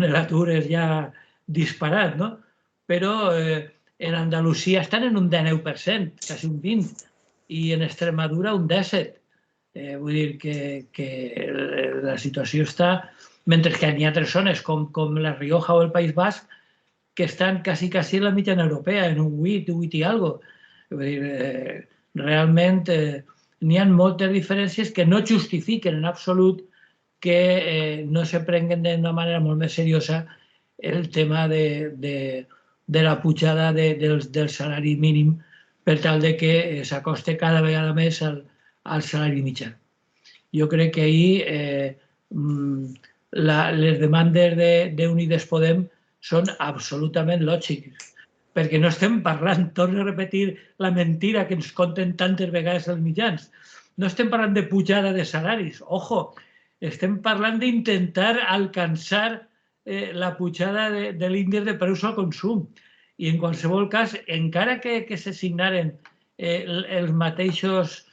l'atur és ja disparat, no? Però en Andalusia estan en un 19%, quasi un 20%, i en Extremadura un 17%. Vull dir que la situació està... Mentre que n'hi ha altres zones, com la Rioja o el País Basc, que estan quasi a la mitjana europea, en un 8 i algo. Vull dir, realment n'hi ha moltes diferències que no justifiquen en absolut que no se prenguen d'una manera molt més seriosa el tema de la pujada del salari mínim per tal de que s'acoste cada vegada més al salari mitjà. Jo crec que ahir les demandes d'Unides Podem són absolutament lògiques, perquè no estem parlant, torno a repetir la mentira que ens conten tantes vegades els mitjans, no estem parlant de pujada de salaris, ojo, estem parlant d'intentar alcançar la pujada de l'índex de preus al consum. I en qualsevol cas, encara que se signaren les mateixes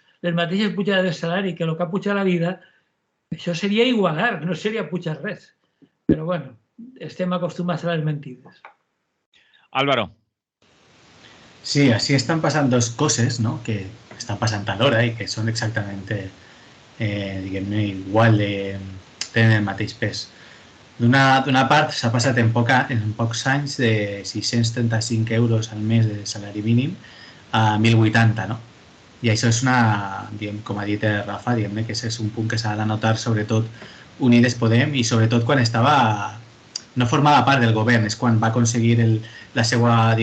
pujades de salari que el que ha pujat la vida, això seria igualar, no seria pujar res. Però bueno, estem acostumats a les mentides. Álvaro. Sí, así están pasando dos cosas, ¿no? Que están pasando alhora y que són exactament igual, tenen el mateix pes. D'una part, s'ha passat en pocs anys de 635 euros al mes de salari mínim a 1.080, no? I això és una, com ha dit Rafa, que és un punt que s'ha de notar sobretot Unides Podem i sobretot quan no formava part del govern, és quan va aconseguir la seva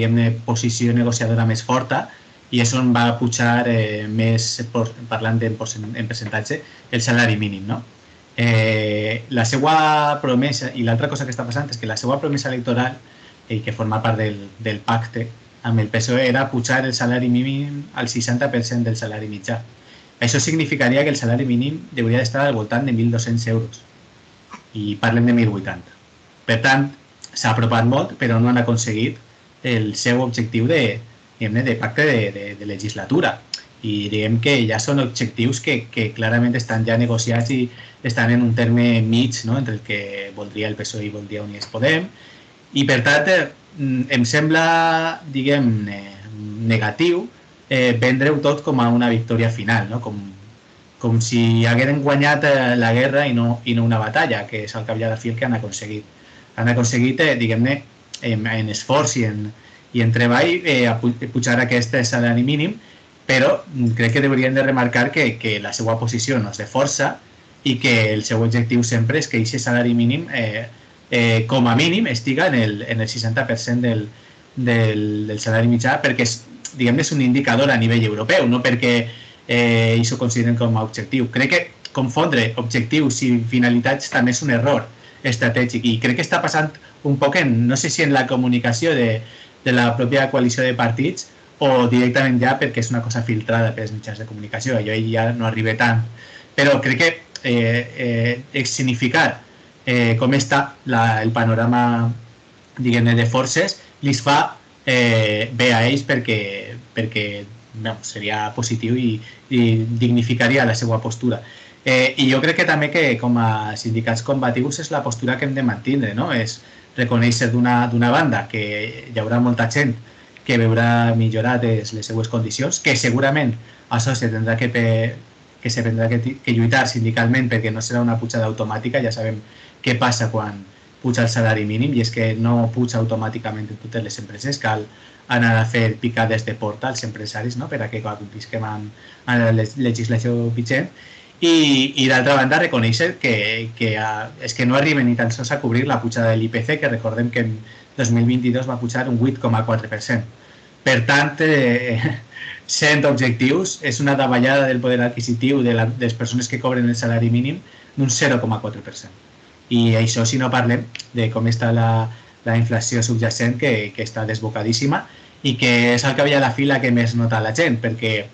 posició negociadora més forta i és on va pujar més, parlant en percentatge, el salari mínim, no? La seva promesa, i l'altra cosa que està passant és que la seva promesa electoral, que forma part del pacte amb el PSOE, era pujar el salari mínim al 60% del salari mitjà. Això significaria que el salari mínim hauria d'estar al voltant de 1.200 euros i parlem de 1.080. Per tant, s'ha apropat molt, però no han aconseguit el seu objectiu de pacte de legislatura. I diguem que ja són objectius que clarament estan ja negociats i estan en un terme mig, no?, entre el que voldria el PSOE i voldria Unides Podem. I per tant, em sembla, diguem, negatiu vendre-ho tot com a una victòria final, no?, com si hagueren guanyat la guerra i no una batalla, que és al cap i a la fi el que han aconseguit. Han aconseguit, diguem-ne, en esforç i en treball, pujar aquest salari mínim, però crec que hauríem de remarcar que la seva posició no és de força i que el seu objectiu sempre és que aquest salari mínim, com a mínim, estiga en el 60% del salari mitjà, perquè és un indicador a nivell europeu, no perquè ells ho consideren com a objectiu. Crec que confondre objectius i finalitats també és un error estratègic i crec que està passant un poc no sé si en la comunicació de la pròpia coalició de partits o directament ja perquè és una cosa filtrada pels mitjans de comunicació, jo ja no arriba tant, però crec que significar com està el panorama, diguem-ne, de forces li fa bé a ells perquè seria positiu i dignificaria la seva postura. I jo crec que també que com a sindicats combatius és la postura que hem de mantenir, no? És reconèixer d'una banda que hi haurà molta gent que veurà millorades les seues condicions, que segurament això se tindrà que lluitar sindicalment perquè no serà una pujada automàtica, ja sabem què passa quan puja el salari mínim i és que no puja automàticament en totes les empreses, cal anar a fer picades de porta als empresaris perquè complisquem amb la legislació vigent i d'altra banda reconèixer que és que no arriben ni tan sols a cobrir la pujada de l'IPC, que recordem que en 2022 va pujar un 8,4%. Per tant, sent objectius, és una davallada del poder adquisitiu de les persones que cobren el salari mínim d'un 0,4%. I això si no parlem de com està la inflació subjacent, que està desbocadíssima i que és al cap i a la fi la que més nota la gent, perquè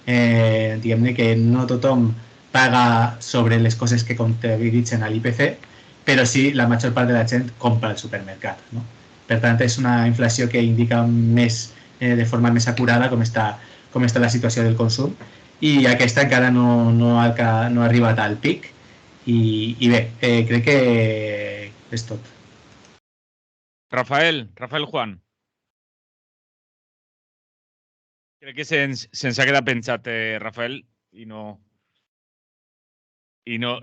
diguem-ne que no tothom paga sobre les coses que comptabilitzen a l'IPC, però sí la major part de la gent compra al supermercat. Per tant, és una inflació que indica de forma més acurada com està la situació del consum i aquesta encara no ha arribat al pic i bé, crec que és tot. Rafael Juan. Crec que se'ns ha quedat pensat, Rafael, i no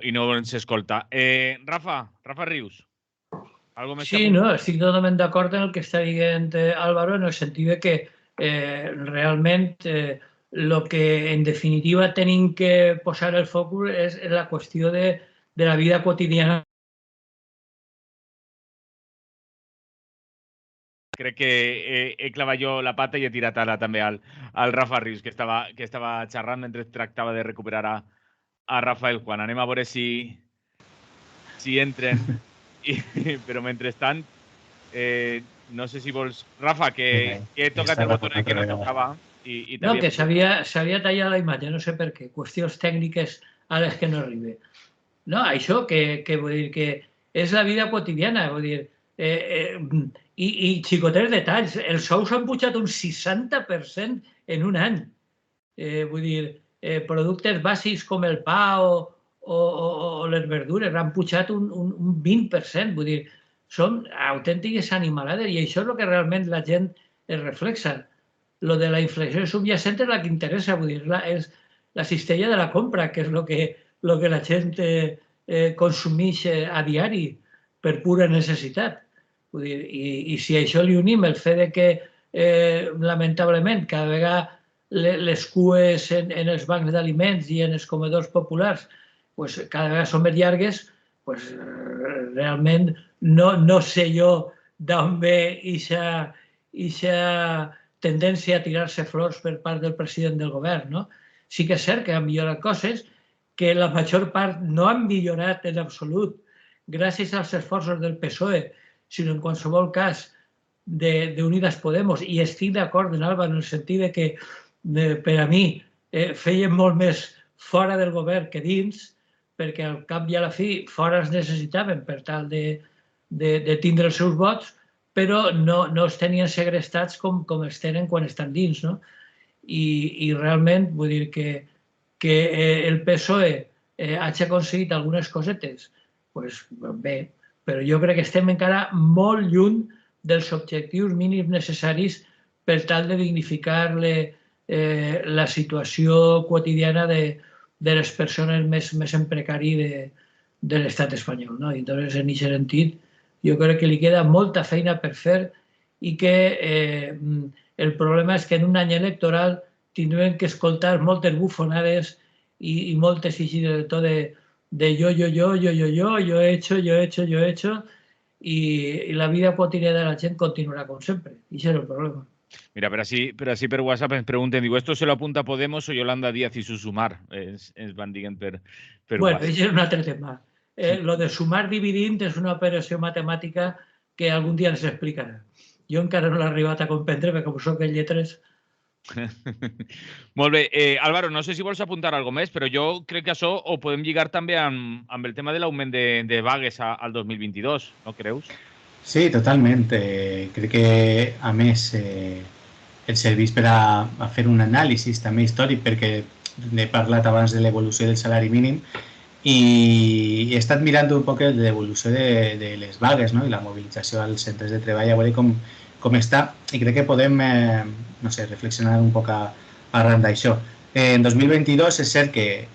ens escolta. Rafa Rius. Sí, no, estic totalment d'acord en el que està dient Álvaro, en el sentit que realment el que en definitiva tenim que posar el focus és la qüestió de la vida quotidiana. Crec que he clavat jo la pata i he tirat ara també al Rafa Rius, que estava xerrant mentre tractava de recuperar a Rafael Juan. Anem a veure si entren, però mentrestant no sé si vols... Rafa, que he tocat el botó que no tocava. No, que s'havia tallat la imatge, no sé per què. Qüestions tècniques a les que no arriba. No, això que vull dir que és la vida quotidiana, vull dir... I xicotets detalls, els sous han pujat un 60% en un any. Vull dir, productes bàsics com el pa o les verdures han pujat un 20%. Vull dir, són autèntiques animalades i això és el que realment la gent es reflexa. Lo de la inflació subjacent és la que interessa, vull dir, és la cistella de la compra, que és el que la gent consumeix a diari per pura necessitat. I si a això li unim el fet que, lamentablement, cada vegada les cues en els bancs d'aliments i en els comedors populars cada vegada són més llargues, realment no sé jo d'on ve aquesta tendència a tirar-se flors per part del president del govern. Sí que és cert que han millorat coses, que la major part no han millorat en absolut gràcies als esforços del PSOE, sinó en qualsevol cas d'Unidas Podemos, i estic d'acord amb Álvaro en el sentit que per a mi feien molt més fora del govern que dins, perquè al cap i a la fi fora es necessitaven per tal de tindre els seus vots, però no els tenien segrestats com els tenen quan estan dins. I realment vull dir que el PSOE hagi aconseguit algunes cosetes, doncs bé, però jo crec que estem encara molt lluny dels objectius mínims necessaris per tal de dignificar la situació quotidiana de les persones més en precari de l'estat espanyol. I llavors, en aquest sentit, jo crec que li queda molta feina per fer i que el problema és que en un any electoral tindrem que escoltar moltes bufonades i moltes de tot de yo he hecho, y la vida quotidiana de la gent continuarà com sempre. I això és el problema. Mira, pero así per WhatsApp ens pregunten, digo, ¿esto se lo apunta Podemos o Yolanda Díaz y su sumar? Es van dient per Bueno, WhatsApp. això és un altre tema. Lo de sumar dividint és una operació matemàtica que algun dia ens explicarà. Jo encara no l'he arribat a comprendre, perquè com soc en lletres... Molt bé. Álvaro, no sé si vols apuntar alguna més, però jo crec que això ho podem lligar també amb el tema de l'augment de vagues al 2022, no creus? Sí, totalment. Crec que, a més, et serveix per a fer un anàlisi també històric, perquè he parlat abans de l'evolució del salari mínim i he estat mirant un poc l'evolució de les vagues, no? I la mobilització als centres de treball, a veure com està, i crec que podem no sé, reflexionar un poc arran d'això. En 2022 és cert que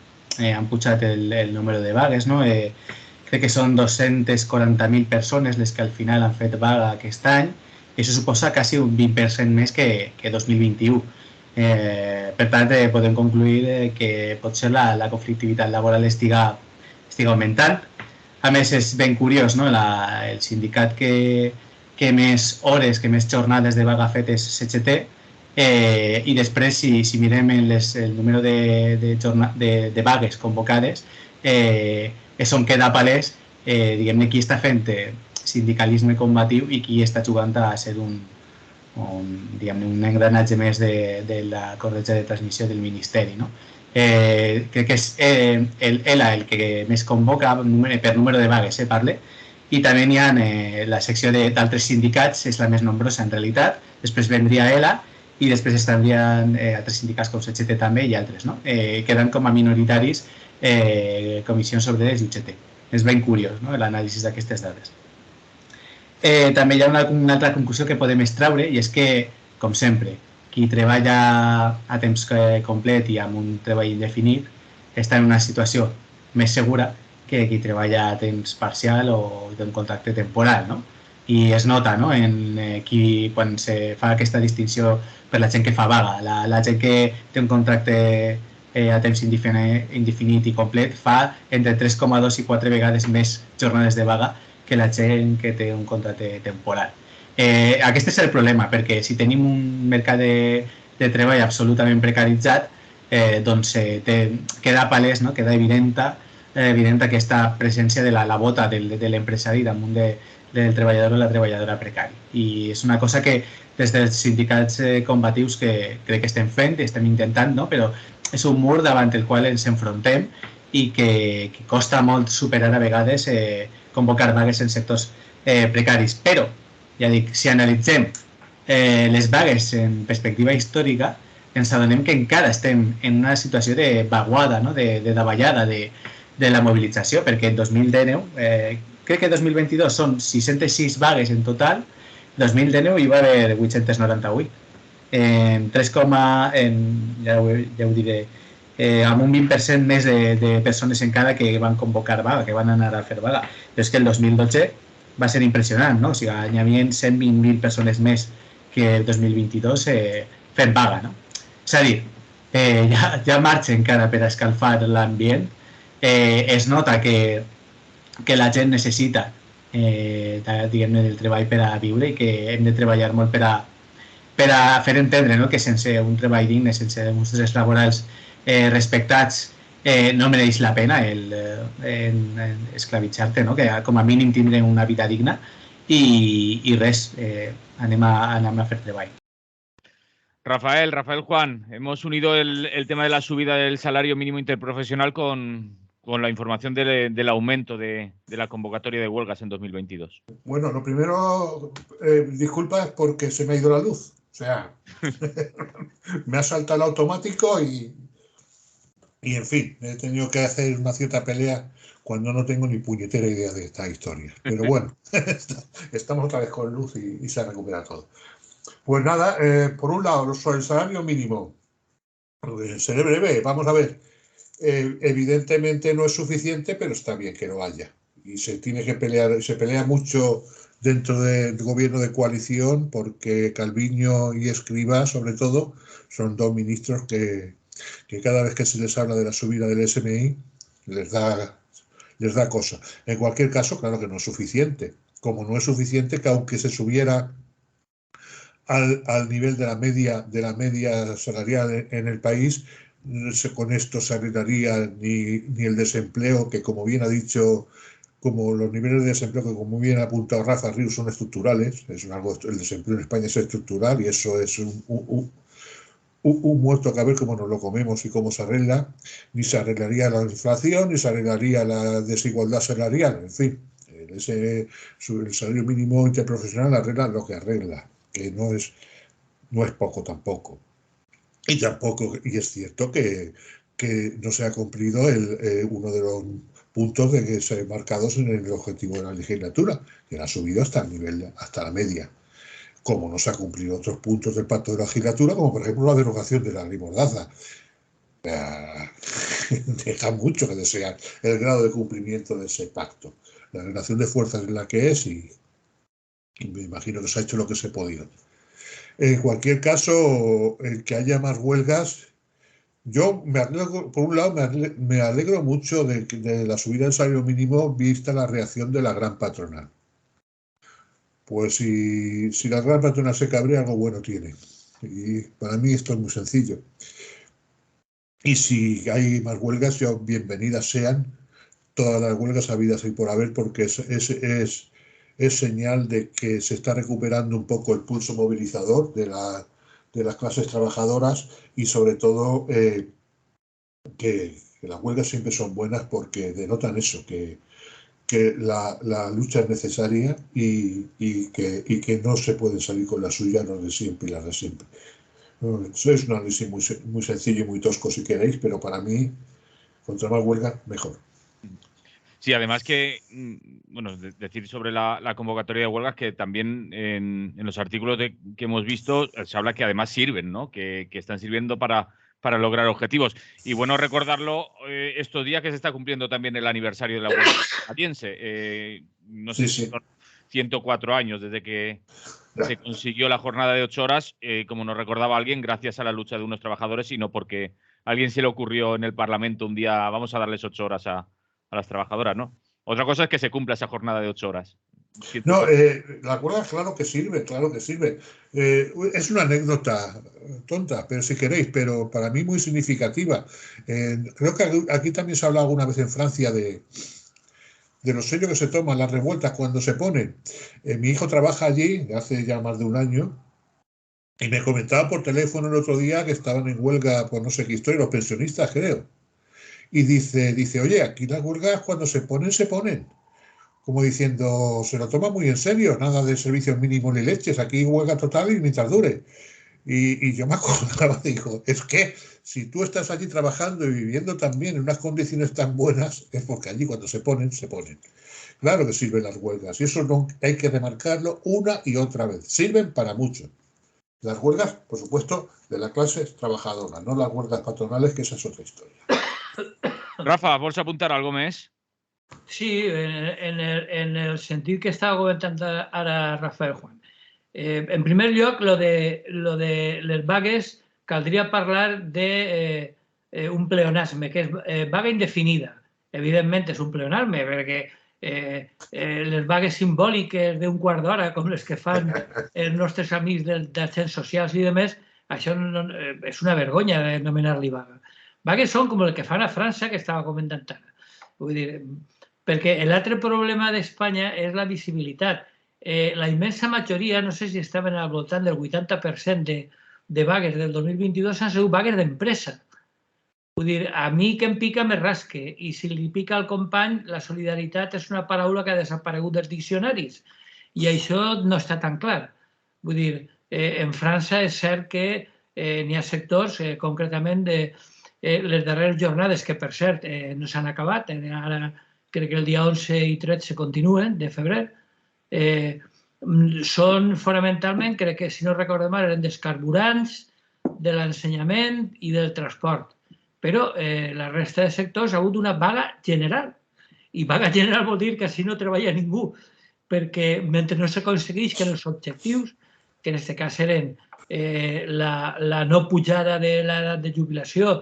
han pujat el número de vagues, no? Crec que són 240.000 persones les que al final han fet vaga aquest any, i això suposa quasi un 20% més que 2021. Per tant, podem concluir que potser la conflictivitat laboral estiga augmentant. A més, és ben curiós, no? El sindicat que més hores, que més jornades de vaga ha fet és CGT, i després, si mirem el número de vagues convocades, és on queda palès, diguem-ne, qui està fent sindicalisme combatiu i qui està jugant a ser un engranatge més de la corretja de transmissió del Ministeri, no? Crec que és ELA el que més convoca per número de vagues, parle, i també hi ha la secció d'altres sindicats, és la més nombrosa en realitat, després vendria ELA i després estarien altres sindicats com CGT també i altres, no? Queden com a minoritaris comissions obreres i UGT. És ben curiós, no? L'anàlisi d'aquestes dades. També hi ha una altra conclusió que podem extraure i és que, com sempre, qui treballa a temps complet i amb un treball indefinit està en una situació més segura que qui treballa a temps parcial o d'un contracte temporal, no? I es nota, no? Quan se fa aquesta distinció per la gent que fa vaga. La gent que té un contracte a temps indefinit i complet fa entre 3,2 i 4 vegades més jornades de vaga que la gent que té un contracte temporal. Aquest és el problema, perquè si tenim un mercat de treball absolutament precaritzat, doncs queda palès, no? Queda evident aquesta presència de la bota de l'empresari damunt del treballador o la treballadora precari. I és una cosa que des dels sindicats combatius que crec que estem fent, estem intentant, no? Però és un mur davant el qual ens enfrontem i que costa molt superar a vegades convocar vagues en sectors precaris. Però, ja dic, si analitzem les vagues en perspectiva històrica, ens adonem que encara estem en una situació de vaguada, no? De davallada de la mobilització, perquè en 2019, crec que 2022 són 606 vagues en total, 2019 hi va haver 898. Ja ho diré, amb un 20% més de persones encara que van convocar vaga, que van anar a fer vaga. Però és que el 2012 va ser impressionant, no? O sigui, hi havia 120.000 persones més que el 2022 fent vaga, no? És a dir, hi ha marge encara per escalfar l'ambient. Es nota que la gent necessita diguem-ne del treball per a viure i que hem de treballar molt per a fer entendre, no? Que sense un treball digne, sense uns drets laborals respectats, no mereix la pena esclavitzar-te, no? Que com a mínim tindre una vida digna i res, anem a fer treball. Rafael Juan, hemos unido el tema de la subida del salario mínimo interprofesional con la información del aumento de la convocatoria de huelgas en 2022. Bueno, lo primero, disculpas porque se me ha ido la luz. O sea, me ha saltado el automático y en fin, he tenido que hacer una cierta pelea cuando no tengo ni puñetera idea de esta historia. Pero bueno, estamos otra vez con luz y se recupera todo. Pues nada, por un lado, sobre el salario mínimo, seré breve, vamos a ver. Evidentemente no es suficiente, pero está bien que lo haya. Y se tiene que pelear, se pelea mucho dentro del gobierno de coalición, porque Calviño y Escrivá, sobre todo, son dos ministros que cada vez que se les habla de la subida del SMI, les da cosa. En cualquier caso, claro que no es suficiente. Como no es suficiente que aunque se subiera al nivel de la media salarial en el país. Con esto se arreglaría ni el desempleo, que como bien ha dicho, como los niveles de desempleo que como bien ha apuntado Rafa Rius son estructurales, el desempleo en España es estructural y eso es un muerto que a ver cómo nos lo comemos y cómo se arregla. Ni se arreglaría la inflación, ni se arreglaría la desigualdad salarial, en fin. El salario mínimo interprofesional arregla lo que arregla, que no es poco tampoco. Y es cierto que no se ha cumplido uno de los puntos de que se marcados en el objetivo de la legislatura, que ha subido hasta el nivel, hasta la media. Como no se ha cumplido otros puntos del pacto de la legislatura, como por ejemplo la derogación de la ley Mordaza. Deja mucho que desear el grado de cumplimiento de ese pacto. La relación de fuerzas es la que es y me imagino que se ha hecho lo que se ha podido. En cualquier caso, el que haya más huelgas, yo me alegro, por un lado, me alegro mucho de la subida del salario mínimo vista la reacción de la gran patronal. Pues si la gran patronal se cabrea, algo bueno tiene. Y para mí esto es muy sencillo. Y si hay más huelgas, bienvenidas sean todas las huelgas habidas y por haber, porque es señal de que se está recuperando un poco el pulso movilizador de las clases trabajadoras y sobre todo que las huelgas siempre son buenas porque denotan eso, que la lucha es necesaria y que no se pueden salir con la suya los de siempre y las de siempre. Eso es un análisis muy sencillo y muy tosco si queréis, pero para mí, contra más huelga, mejor. Sí, además que, bueno, decir sobre la convocatoria de huelgas que también en los artículos que hemos visto se habla que además sirven, ¿no? Que están sirviendo para lograr objetivos. Y bueno, recordarlo estos días que se está cumpliendo también el aniversario de la huelga canadiense. No sé si son 104 años desde que se consiguió la jornada de 8 horas, como nos recordaba alguien, gracias a la lucha de unos trabajadores y no porque a alguien se le ocurrió en el Parlamento un día vamos a darles 8 horas a las trabajadoras, ¿no? Otra cosa es que se cumpla esa jornada de 8 horas. No, la huelga claro que sirve, claro que sirve. Es una anécdota tonta, pero si queréis, pero para mí muy significativa. Creo que aquí también se ha hablado alguna vez en Francia de lo serio que se toman las revueltas cuando se ponen. Mi hijo trabaja allí hace ya más de un año y me comentaba por teléfono el otro día que estaban en huelga por no sé qué historia, los pensionistas creo. Y dice, oye, aquí las huelgas cuando se ponen, se ponen. Como diciendo, se lo toma muy en serio, nada de servicios mínimos ni leches, aquí huelga total y mientras dure. Y yo me acordaba, digo, es que si tú estás allí trabajando y viviendo también en unas condiciones tan buenas, es porque allí cuando se ponen, se ponen. Claro que sirven las huelgas y eso no hay que remarcarlo una y otra vez. Sirven para mucho. Las huelgas, por supuesto, de la clase trabajadora, no las huelgas patronales, que esa es otra historia. Rafa, vols apuntar algo més? Sí, en el sentit que estava comentant ara Rafael Juan. En primer lloc, lo de les vagues, caldria parlar d'un pleonasme, que és vaga indefinida. Evidentment és un pleonasme, perquè les vagues simbòliques d'un quart d'hora, com les que fan els nostres amics dels agents socials i demés, això és una vergonya d'anomenar-li vaga. Vagues són com el que fan a França, que estava comentant ara. Vull dir, perquè l'altre problema d'Espanya és la visibilitat. La immensa majoria, no sé si estaven al voltant del 80% de vagues del 2022, han sigut vagues d'empresa. Vull dir, a mi que em pica me rasque, i si li pica al company, la solidaritat és una paraula que ha desaparegut dels diccionaris, i això no està tan clar. Vull dir, en França és cert que n'hi ha sectors, concretament de les darreres jornades, que per cert no s'han acabat, ara crec que el dia 11 i 13 continuen, de febrer, són fonamentalment, crec que si no recordo mal, eren dels carburants, de l'ensenyament i del transport. Però la resta de sectors ha hagut una vaga general. I vaga general vol dir que així no treballa ningú, perquè mentre no s'aconsegueix que els objectius, que en aquest cas eren la no pujada de l'edat de jubilació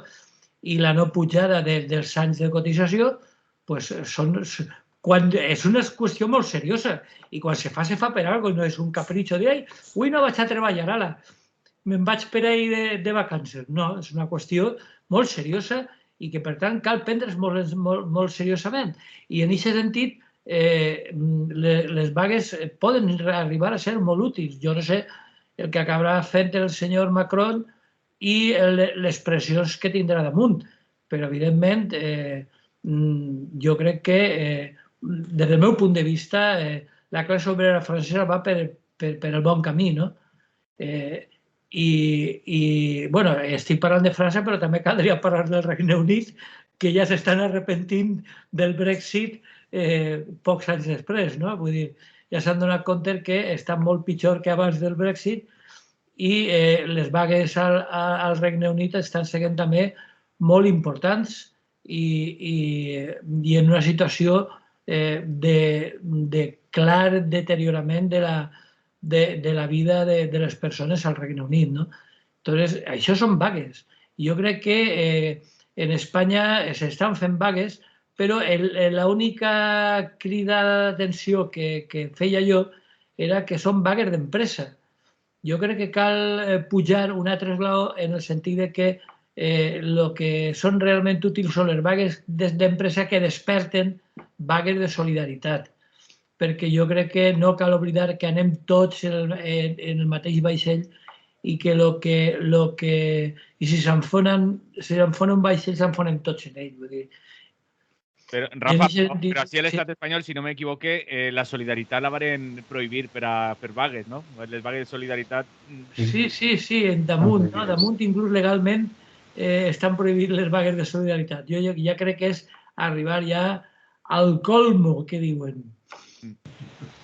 i la no pujada dels anys de cotització, és una qüestió molt seriosa i quan se fa per alguna cosa, no és un capritxo de avui no vaig a treballar, ara me'n vaig per ahir de vacances. No, és una qüestió molt seriosa i que, per tant, cal prendre's molt seriosament. I en aquest sentit, les vagues poden arribar a ser molt útils. Jo no sé el que acabarà fent el senyor Macron i les pressions que tindrà damunt, però, evidentment, jo crec que, des del meu punt de vista, la classe obrera francesa va per el bon camí, no? I, bueno, estic parlant de França, però també caldria parlar del Regne Unit, que ja s'estan arrepentint del Brexit pocs anys després, no? Vull dir, ja s'han donat compte que està molt pitjor que abans del Brexit i les vagues al Regne Unit estan sent també molt importants i en una situació de clar deteriorament de la vida de les persones al Regne Unit, no? Entonces, això són vagues. Jo crec que en Espanya s'estan fent vagues, però l'única crida d'atenció que feia jo era que són vagues d'empresa. Jo crec que cal pujar un altre esglaó en el sentit que el que són realment útils són les vagues d'empresa que desperten vagues de solidaritat, perquè jo crec que no cal oblidar que anem tots en el mateix vaixell i que si s'enfona un vaixell s'enfonen tots en ell. Vull dir. Pero, Rafa, pero así el Estado español, si no me equivoqué, la solidaritat la van prohibir per vagues, no? Les vagues de solidaritat... Sí, en damunt, no? Damunt inclús legalment estan prohibint les vagues de solidaritat. Jo ja crec que és arribar ja al colmo, que diuen.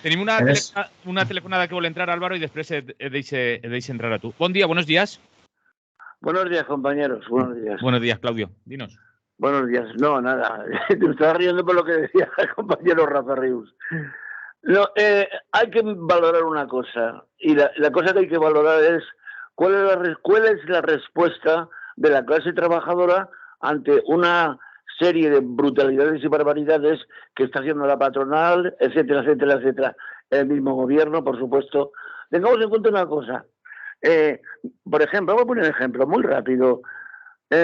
Tenim una telefonada que vol entrar, Álvaro, y después deis entrar a tú. Buen día, buenos días. Buenos días, compañeros. Buenos días. Buenos días, Claudio. Dinos. Buenos días. No, nada. Te estaba riendo por lo que decía el compañero Rafa Rius. No, hay que valorar una cosa. Y la cosa que hay que valorar es cuál es la respuesta de la clase trabajadora ante una serie de brutalidades y barbaridades que está haciendo la patronal, etcétera, etcétera, etcétera. El mismo gobierno, por supuesto. Tengamos en cuenta una cosa. Por ejemplo, voy a poner un ejemplo muy rápido.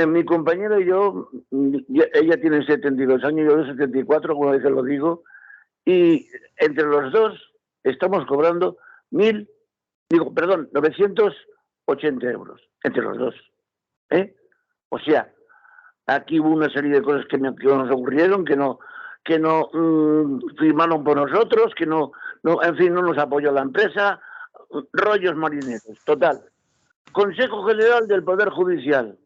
Mi compañero y yo, ella tiene 72 años, yo 74, como a veces lo digo, y entre los dos estamos cobrando 980 euros, entre los dos. O sea, aquí hubo una serie de cosas que nos ocurrieron, que no firmaron por nosotros, que en fin, no nos apoyó la empresa, rollos marineros, total. Consejo General del Poder Judicial.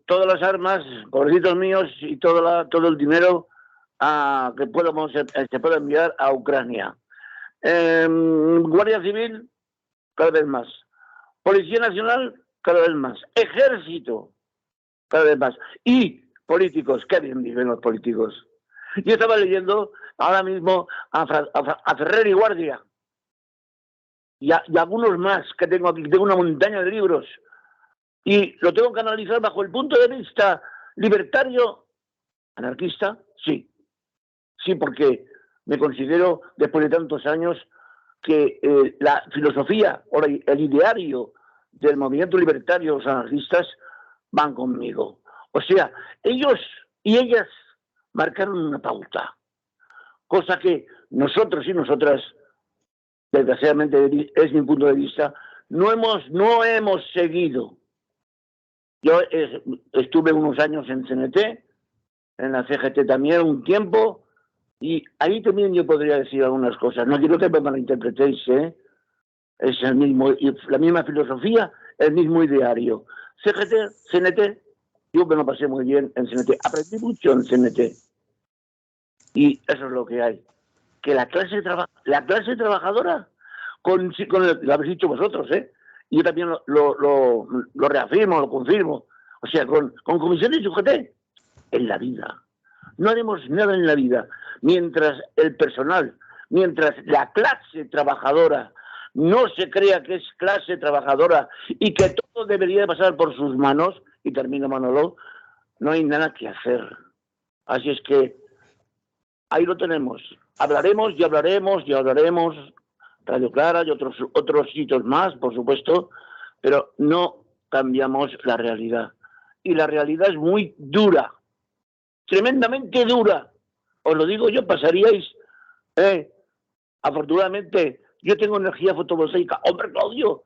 Todas las armas, pobrecitos míos, y todo el dinero que se puede enviar a Ucrania. Guardia Civil, cada vez más. Policía Nacional, cada vez más. Ejército, cada vez más. Y políticos, qué bien viven los políticos. Yo estaba leyendo ahora mismo a Ferrer y Guardia. Y algunos más que tengo aquí. Tengo una montaña de libros. Y lo tengo que analizar bajo el punto de vista libertario, anarquista, sí. Sí, porque me considero, después de tantos años, que la filosofía o el ideario del movimiento libertario, los anarquistas, van conmigo. O sea, ellos y ellas marcaron una pauta, cosa que nosotros y nosotras, desgraciadamente es mi punto de vista, no hemos seguido. Yo estuve unos años en CNT, en la CGT también un tiempo, y ahí también yo podría decir algunas cosas. No quiero que me malinterpretéis, es el mismo, la misma filosofía, el mismo ideario. CGT, CNT, yo me lo pasé muy bien en CNT, aprendí mucho en CNT. Y eso es lo que hay. Que la clase trabajadora, lo habéis dicho vosotros, y yo también lo reafirmo, lo confirmo. O sea, con comisiones y UGT, en la vida. No haremos nada en la vida. Mientras el personal, mientras la clase trabajadora no se crea que es clase trabajadora y que todo debería pasar por sus manos, y termino Manolo, no hay nada que hacer. Así es que ahí lo tenemos. Hablaremos y hablaremos y hablaremos, Radio Clara y otros sitios más, por supuesto, pero no cambiamos la realidad. Y la realidad es muy dura, tremendamente dura. Os lo digo yo, pasaríais, afortunadamente, yo tengo energía fotovoltaica. Hombre, Claudio,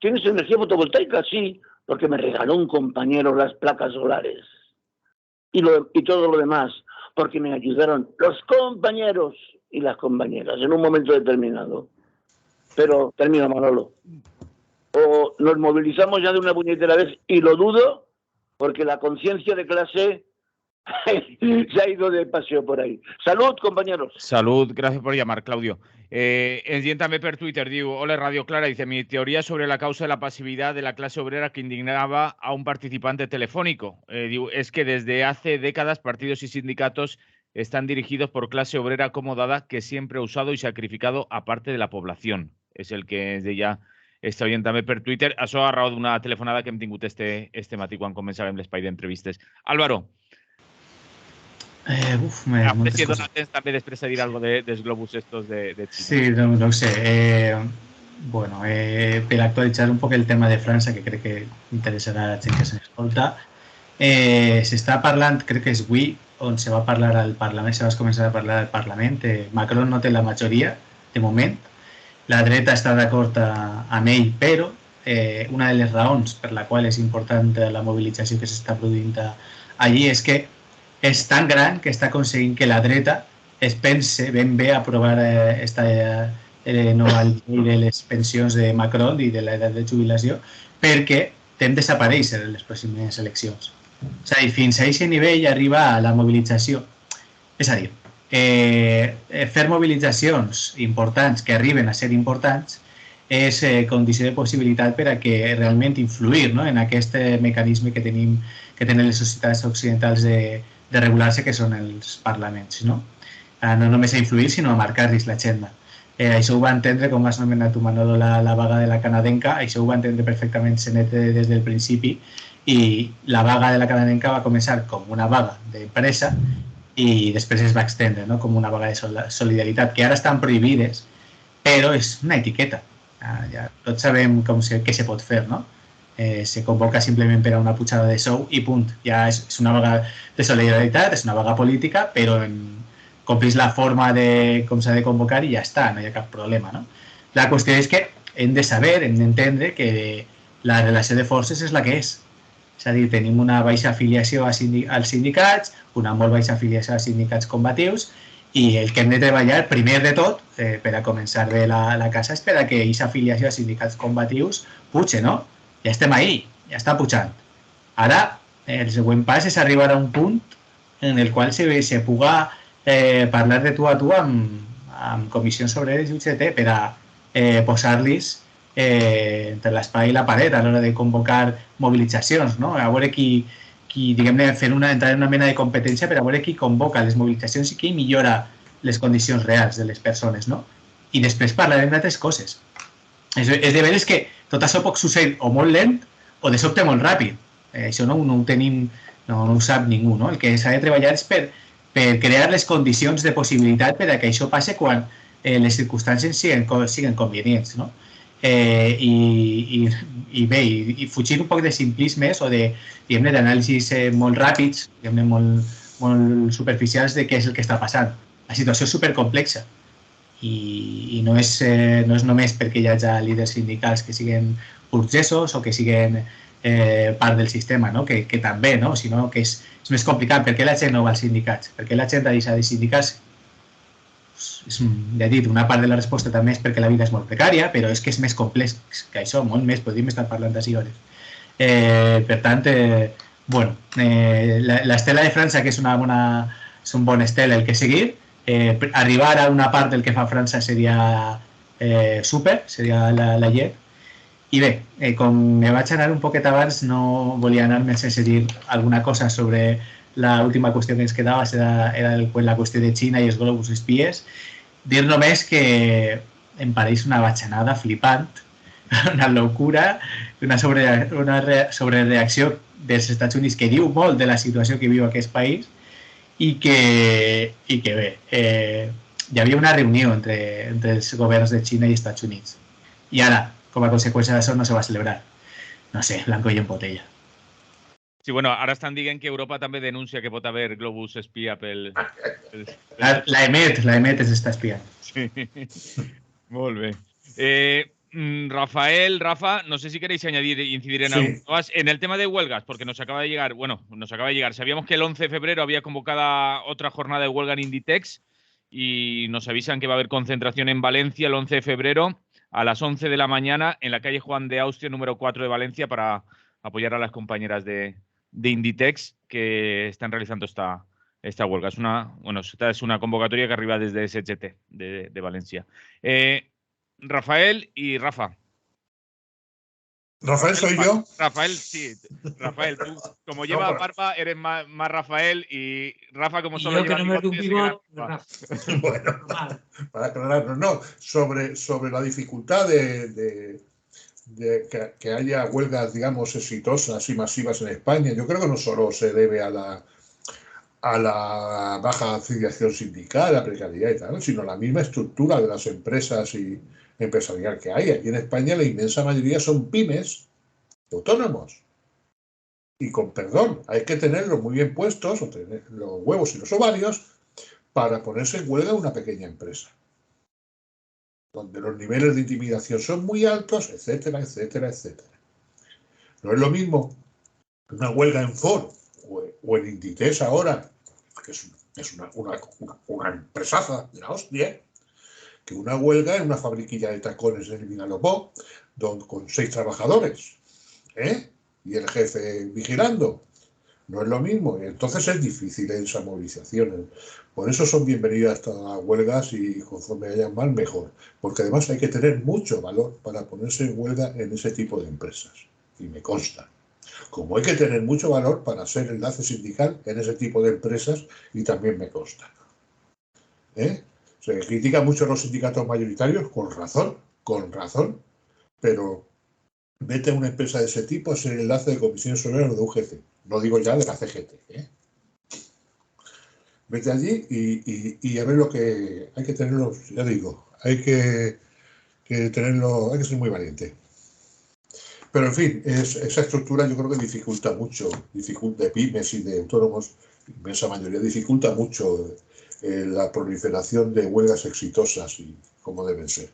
¿tienes energía fotovoltaica? Sí, porque me regaló un compañero las placas solares y todo lo demás, porque me ayudaron los compañeros y las compañeras en un momento determinado. Pero termino, Manolo. O nos movilizamos ya de una puñetera vez, y lo dudo, porque la conciencia de clase se ha ido de paseo por ahí. Salud, compañeros. Salud, gracias por llamar, Claudio. Entiéndame per Twitter, digo, hola Radio Clara, dice, mi teoría sobre la causa de la pasividad de la clase obrera que indignaba a un participante telefónico. Digo, es que desde hace décadas partidos y sindicatos están dirigidos por clase obrera acomodada que siempre ha usado y sacrificado a parte de la población. És el que és d'ella està oient també per Twitter. Això a raó d'una telefonada que hem tingut este matí quan començàvem l'espai d'entrevistes. Álvaro. Si dona temps també després de dir alguna cosa dels globus estos de Xina. Sí, no ho sé. Bueno, per actualitzar un poc el tema de França, que crec que interessarà a la gent que s'escolta, s'està parlant, crec que és avui, on se va parlar al Parlament, se va començar a parlar al Parlament. Macron no té la majoria, de moment. La dreta està d'acord amb ell, però una de les raons per la qual és important la mobilització que s'està produint allí és que és tan gran que està aconseguint que la dreta es pense ben bé aprovar esta nova llei de les pensions de Macron i de l'edat de jubilació, perquè tem desaparèixer en les pròximes eleccions. És a dir, fins a aquest nivell arriba la mobilització. És a dir, fer mobilitzacions importants que arriben a ser importants és condició de possibilitat per a que realment influir en aquest mecanisme que tenen les societats occidentals de regular-se, que són els parlaments. No només a influir, sinó a marcar-los l'agenda. Això ho va entendre, com has anomenat tu, Manolo, la vaga de la canadenca, això ho va entendre perfectament Senet des del principi, i la vaga de la canadenca va començar com una vaga d'empresa i després es va extendre com una vaga de solidaritat, que ara estan prohibides, però és una etiqueta. Ja tots sabem què se pot fer, no? Se convoca simplement per a una pujada de sou i punt. Ja és una vaga de solidaritat, és una vaga política, però complís la forma de com s'ha de convocar i ja està, no hi ha cap problema. La qüestió és que hem de saber, hem d'entendre que la relació de forces és la que és. És a dir, tenim una baixa afiliació als sindicats, una molt baixa afiliació als sindicats combatius, i el que hem de treballar, primer de tot, per a començar bé la casa, és per a que aquesta afiliació als sindicats combatius puja, no? Ja estem ahí, ja està pujant. Ara, el següent pas és arribar a un punt en el qual se puga parlar de tu a tu amb comissions obreres i UGT per a posar-los entre l'espai i la paret a l'hora de convocar mobilitzacions, no? A veure qui diguem-ne, entrar en una mena de competència per a veure qui convoca les mobilitzacions i qui millora les condicions reals de les persones, no? I després parlarem d'altres coses. És de veres que tot això pot succeir o molt lent o de sobte molt ràpid. Això no ho tenim, no ho sap ningú, no? El que s'ha de treballar és per crear les condicions de possibilitat per a que això passi quan les circumstàncies siguin convenients, no? I bé, i fugir un poc de simplismes o d'anàlisis molt ràpids, molt superficials de què és el que està passant. La situació és supercomplexa i no és només perquè hi hagi líders sindicals que siguin burgesos o que siguin part del sistema, que també, sinó que és més complicat. Per què la gent no va als sindicats? Per què la gent ha deixat de sindicar-se? Ja he dit, una part de la resposta també és perquè la vida és molt precària, però és que és més complex que això, molt més, podríem estar parlant d'ací hores. Per tant, l'estela de França, que és un bon estel el que seguir, arribar a una part del que fa França seria super, seria la llet. I bé, com me vaig anar un poquet abans, no volia anar-me sense dir alguna cosa sobre l'última qüestió que ens quedava, era la qüestió de Xina i els globus espies. Dir només que em pareix una batxanada flipant, una locura, una sobrereacció dels Estats Units que diu molt de la situació que viu aquest país i que bé, hi havia una reunió entre els governs de Xina i Estats Units. I ara, com a conseqüència d'això, no se va celebrar. No sé, blanco i en botella. Sí, bueno, ara estan dient que Europa també denuncia que pot haver globus espia pel... L'EMET s'està espiant. Sí, molt bé. Rafael, Rafa, no sé si queréis añadir, incidir en algo más. En el tema de huelgas, porque nos acaba de llegar, sabíamos que el 11 de febrero había convocada otra jornada de huelga en Inditex y nos avisan que va a haber concentración en Valencia el 11 de febrero a las 11 de la mañana en la calle Juan de Austria, número 4 de Valencia, para apoyar a las compañeras de Inditex que están realizando esta huelga. Esta es una convocatoria que arriba desde SHT de Valencia. Rafael y Rafa. ¿Rafael soy yo? Rafael, sí. Rafael, tú como llevas barba eres más Rafael y Rafa como solo lleva bigote. Bueno, para aclararnos, no. Sobre la dificultad de que haya huelgas, digamos, exitosas y masivas en España, yo creo que no solo se debe a la baja afiliación sindical, a la precariedad y tal, sino a la misma estructura de las empresas y empresarial que hay. Aquí en España la inmensa mayoría son pymes autónomos. Y con perdón, hay que tenerlos muy bien puestos, o tener los huevos y los ovarios, para ponerse en huelga una pequeña empresa, donde los niveles de intimidación son muy altos, etcétera, etcétera, etcétera. No es lo mismo una huelga en Ford o en Inditex ahora, que es una empresaza de la hostia, que una huelga en una fabriquilla de tacones en el Vinalopó, con 6 trabajadores, y el jefe vigilando. No es lo mismo, entonces es difícil esa movilización. Por eso son bienvenidas todas las huelgas y conforme hayan más, mejor. Porque además hay que tener mucho valor para ponerse en huelga en ese tipo de empresas. Y me consta. Como hay que tener mucho valor para ser enlace sindical en ese tipo de empresas, y también me consta. Se critica mucho a los sindicatos mayoritarios, con razón, pero vete a una empresa de ese tipo a ser enlace de comisiones obreras o de UGT. No digo ya de la CGT. Vete allí y a ver lo que hay que tenerlo, ya digo, hay que tenerlo, hay que ser muy valiente. Pero en fin, esa estructura yo creo que dificulta mucho, de pymes y de autónomos, inmensa mayoría, dificulta mucho la proliferación de huelgas exitosas y como deben ser.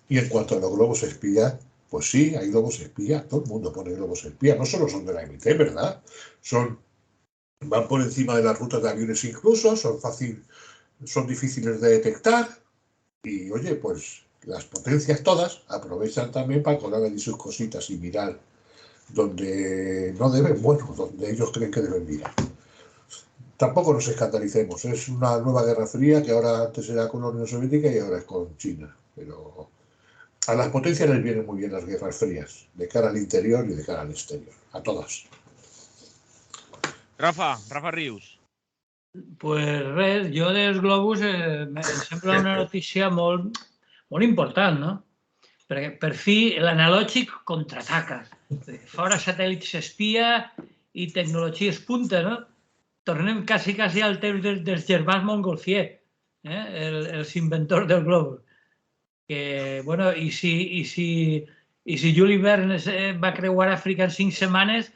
Y en cuanto a los globos espía, pues sí, hay globos espía, todo el mundo pone globos espía, no solo son de la MT, ¿verdad? Van por encima de las rutas de aviones incluso, son difíciles de detectar y, oye, pues las potencias todas aprovechan también para colar allí sus cositas y mirar donde no deben, donde ellos creen que deben mirar. Tampoco nos escandalicemos, es una nueva guerra fría que ahora antes era con la Unión Soviética y ahora es con China, pero a las potencias les vienen muy bien las guerras frías, de cara al interior y de cara al exterior, a todas. Rafa Rius. Pues res, jo dels globus em sembla una notícia molt important, no? Perquè per fi l'analògic contraataca. Fora satèl·lits s'espia i tecnologies punta, no? Tornem quasi al temps dels germans Montgolfier, els inventors del globus. I si Jules Verne va creuar Àfrica en 5 setmanes,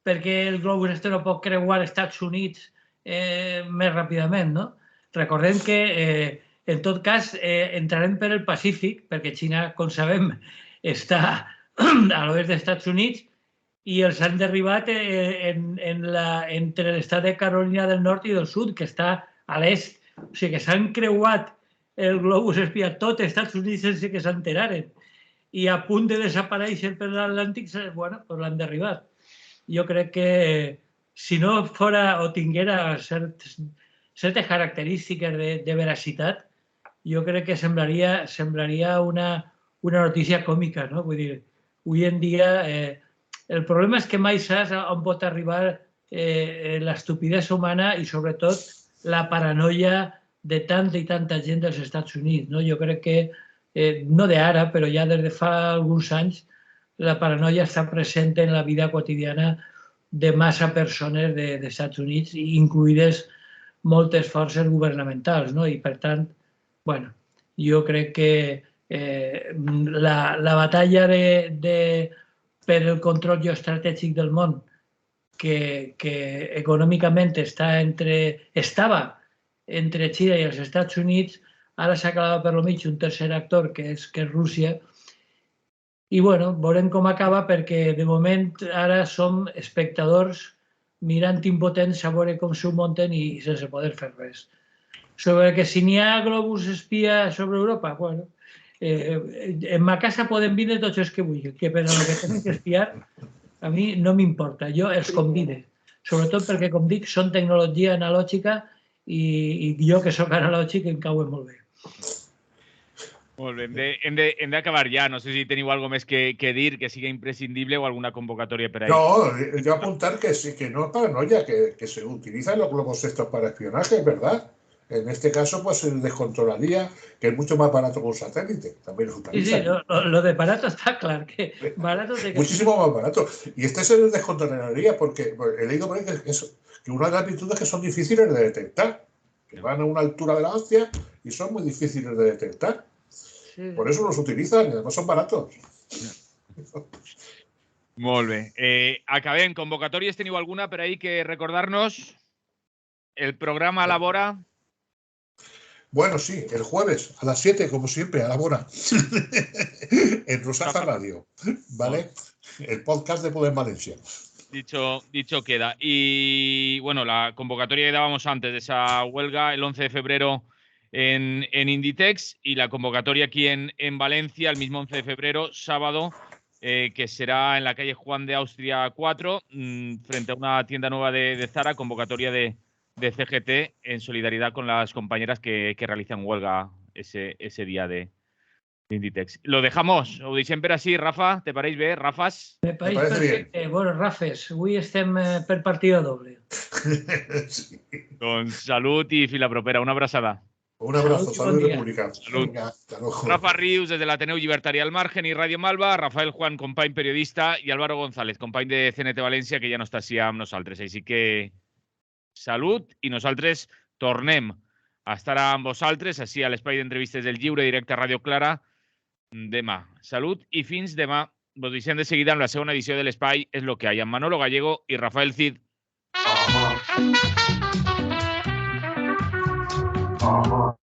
perquè el globus no pot creuar als Estats Units més ràpidament, no? Recordem que, en tot cas, entrarem per el Pacífic, perquè Xina, com sabem, està a l'oest dels Estats Units i els han derribat entre l'estat de Carolina del Nord i del Sud, que està a l'est. O sigui que s'han creuat el globus espia tot als Estats Units sense que s'enteraren. I a punt de desaparèixer per l'Atlàntic, doncs l'han derribat. Jo crec que si no fora o tinguera certes característiques de veracitat, jo crec que semblaria una notícia còmica, no? Vull dir, avui en dia el problema és que mai saps on pot arribar l'estupidesa humana i sobretot la paranoia de tanta i tanta gent dels Estats Units. Jo crec que, no d'ara, però ja des de fa alguns anys, la paranoia està present en la vida quotidiana de massa persones dels Estats Units, incluïdes moltes forces governamentals, no? I per tant, bueno, jo crec que la batalla per el control geoestratègic del món, que econòmicament estava entre Xina i els Estats Units, ara s'ha acabat per lo mig un tercer actor, que és Rússia, i bueno, veurem com acaba, perquè de moment ara som espectadors mirant impotents a veure com s'ho munten i sense poder fer res. Sobre que si n'hi ha globus espia sobre Europa, bueno, en ma casa poden vindre tots els que vulguin, que per a lo que tenen que espiar a mi no m'importa, jo els convide, sobretot perquè, com dic, són tecnologia analògica i jo, que sóc analògic, em cauen molt bé. Molt bé, hem d'acabar ja. No sé si teniu algo més que dir, que siga imprescindible o alguna convocatoria per ahí. No, yo apuntar que sí, que no es paranoia, que se utilizan los globos estos para espionaje, es verdad. En este caso, pues se descontrolaría, que es mucho más barato que un satélite. También lo utilizan. Sí, lo de barato está claro, que barato de que... Muchísimo más barato. Y este se descontrolaría porque he leído por ahí que una de las virtudes que son difíciles de detectar, que van a una altura de la hostia y son muy difíciles de detectar. Sí. Por eso los utilizan y además son baratos. Molt bé. Acabem. Convocatòries teniu alguna per ahí que recordarnos? El programa a la vora. Bueno, sí, el jueves a las 7, como siempre, a la vora. En Rusafa Radio, ¿vale? El podcast de Poder Valencia. Dicho queda. Y bueno, la convocatoria que dábamos antes de esa huelga, el 11 de febrero en Inditex, y la convocatoria aquí en Valencia, el mismo 11 de febrero, sábado, que será en la calle Juan de Austria 4, frente a una tienda nueva de Zara, convocatoria de CGT en solidaridad con las compañeras que realizan huelga ese día de Inditex. Lo dejamos. Ho deixem per així, Rafa. ¿Te pareix bé, Rafas? Me pareix perfecte. Bueno, Rafes, avui estem per partida doble. Sí. Doncs salut i fins la propera. Una abraçada. Un abrazo, salud republicana. Salud. Rafa Rius, des de l'Ateneu Llibertari al Margen i Ràdio Malva, Rafael Juan, company periodista, i Álvaro González, company de CNT València, que ja no està així amb nosaltres. Així que salut, i nosaltres tornem a estar amb vosaltres, així a l'espai d'entrevistes del Lliure Directe a Ràdio Clara, demà. Salut i fins demà. Vos deixem de seguida amb la segona edició de l'espai És lo que hay, amb Manolo Gallego i Rafael Cid.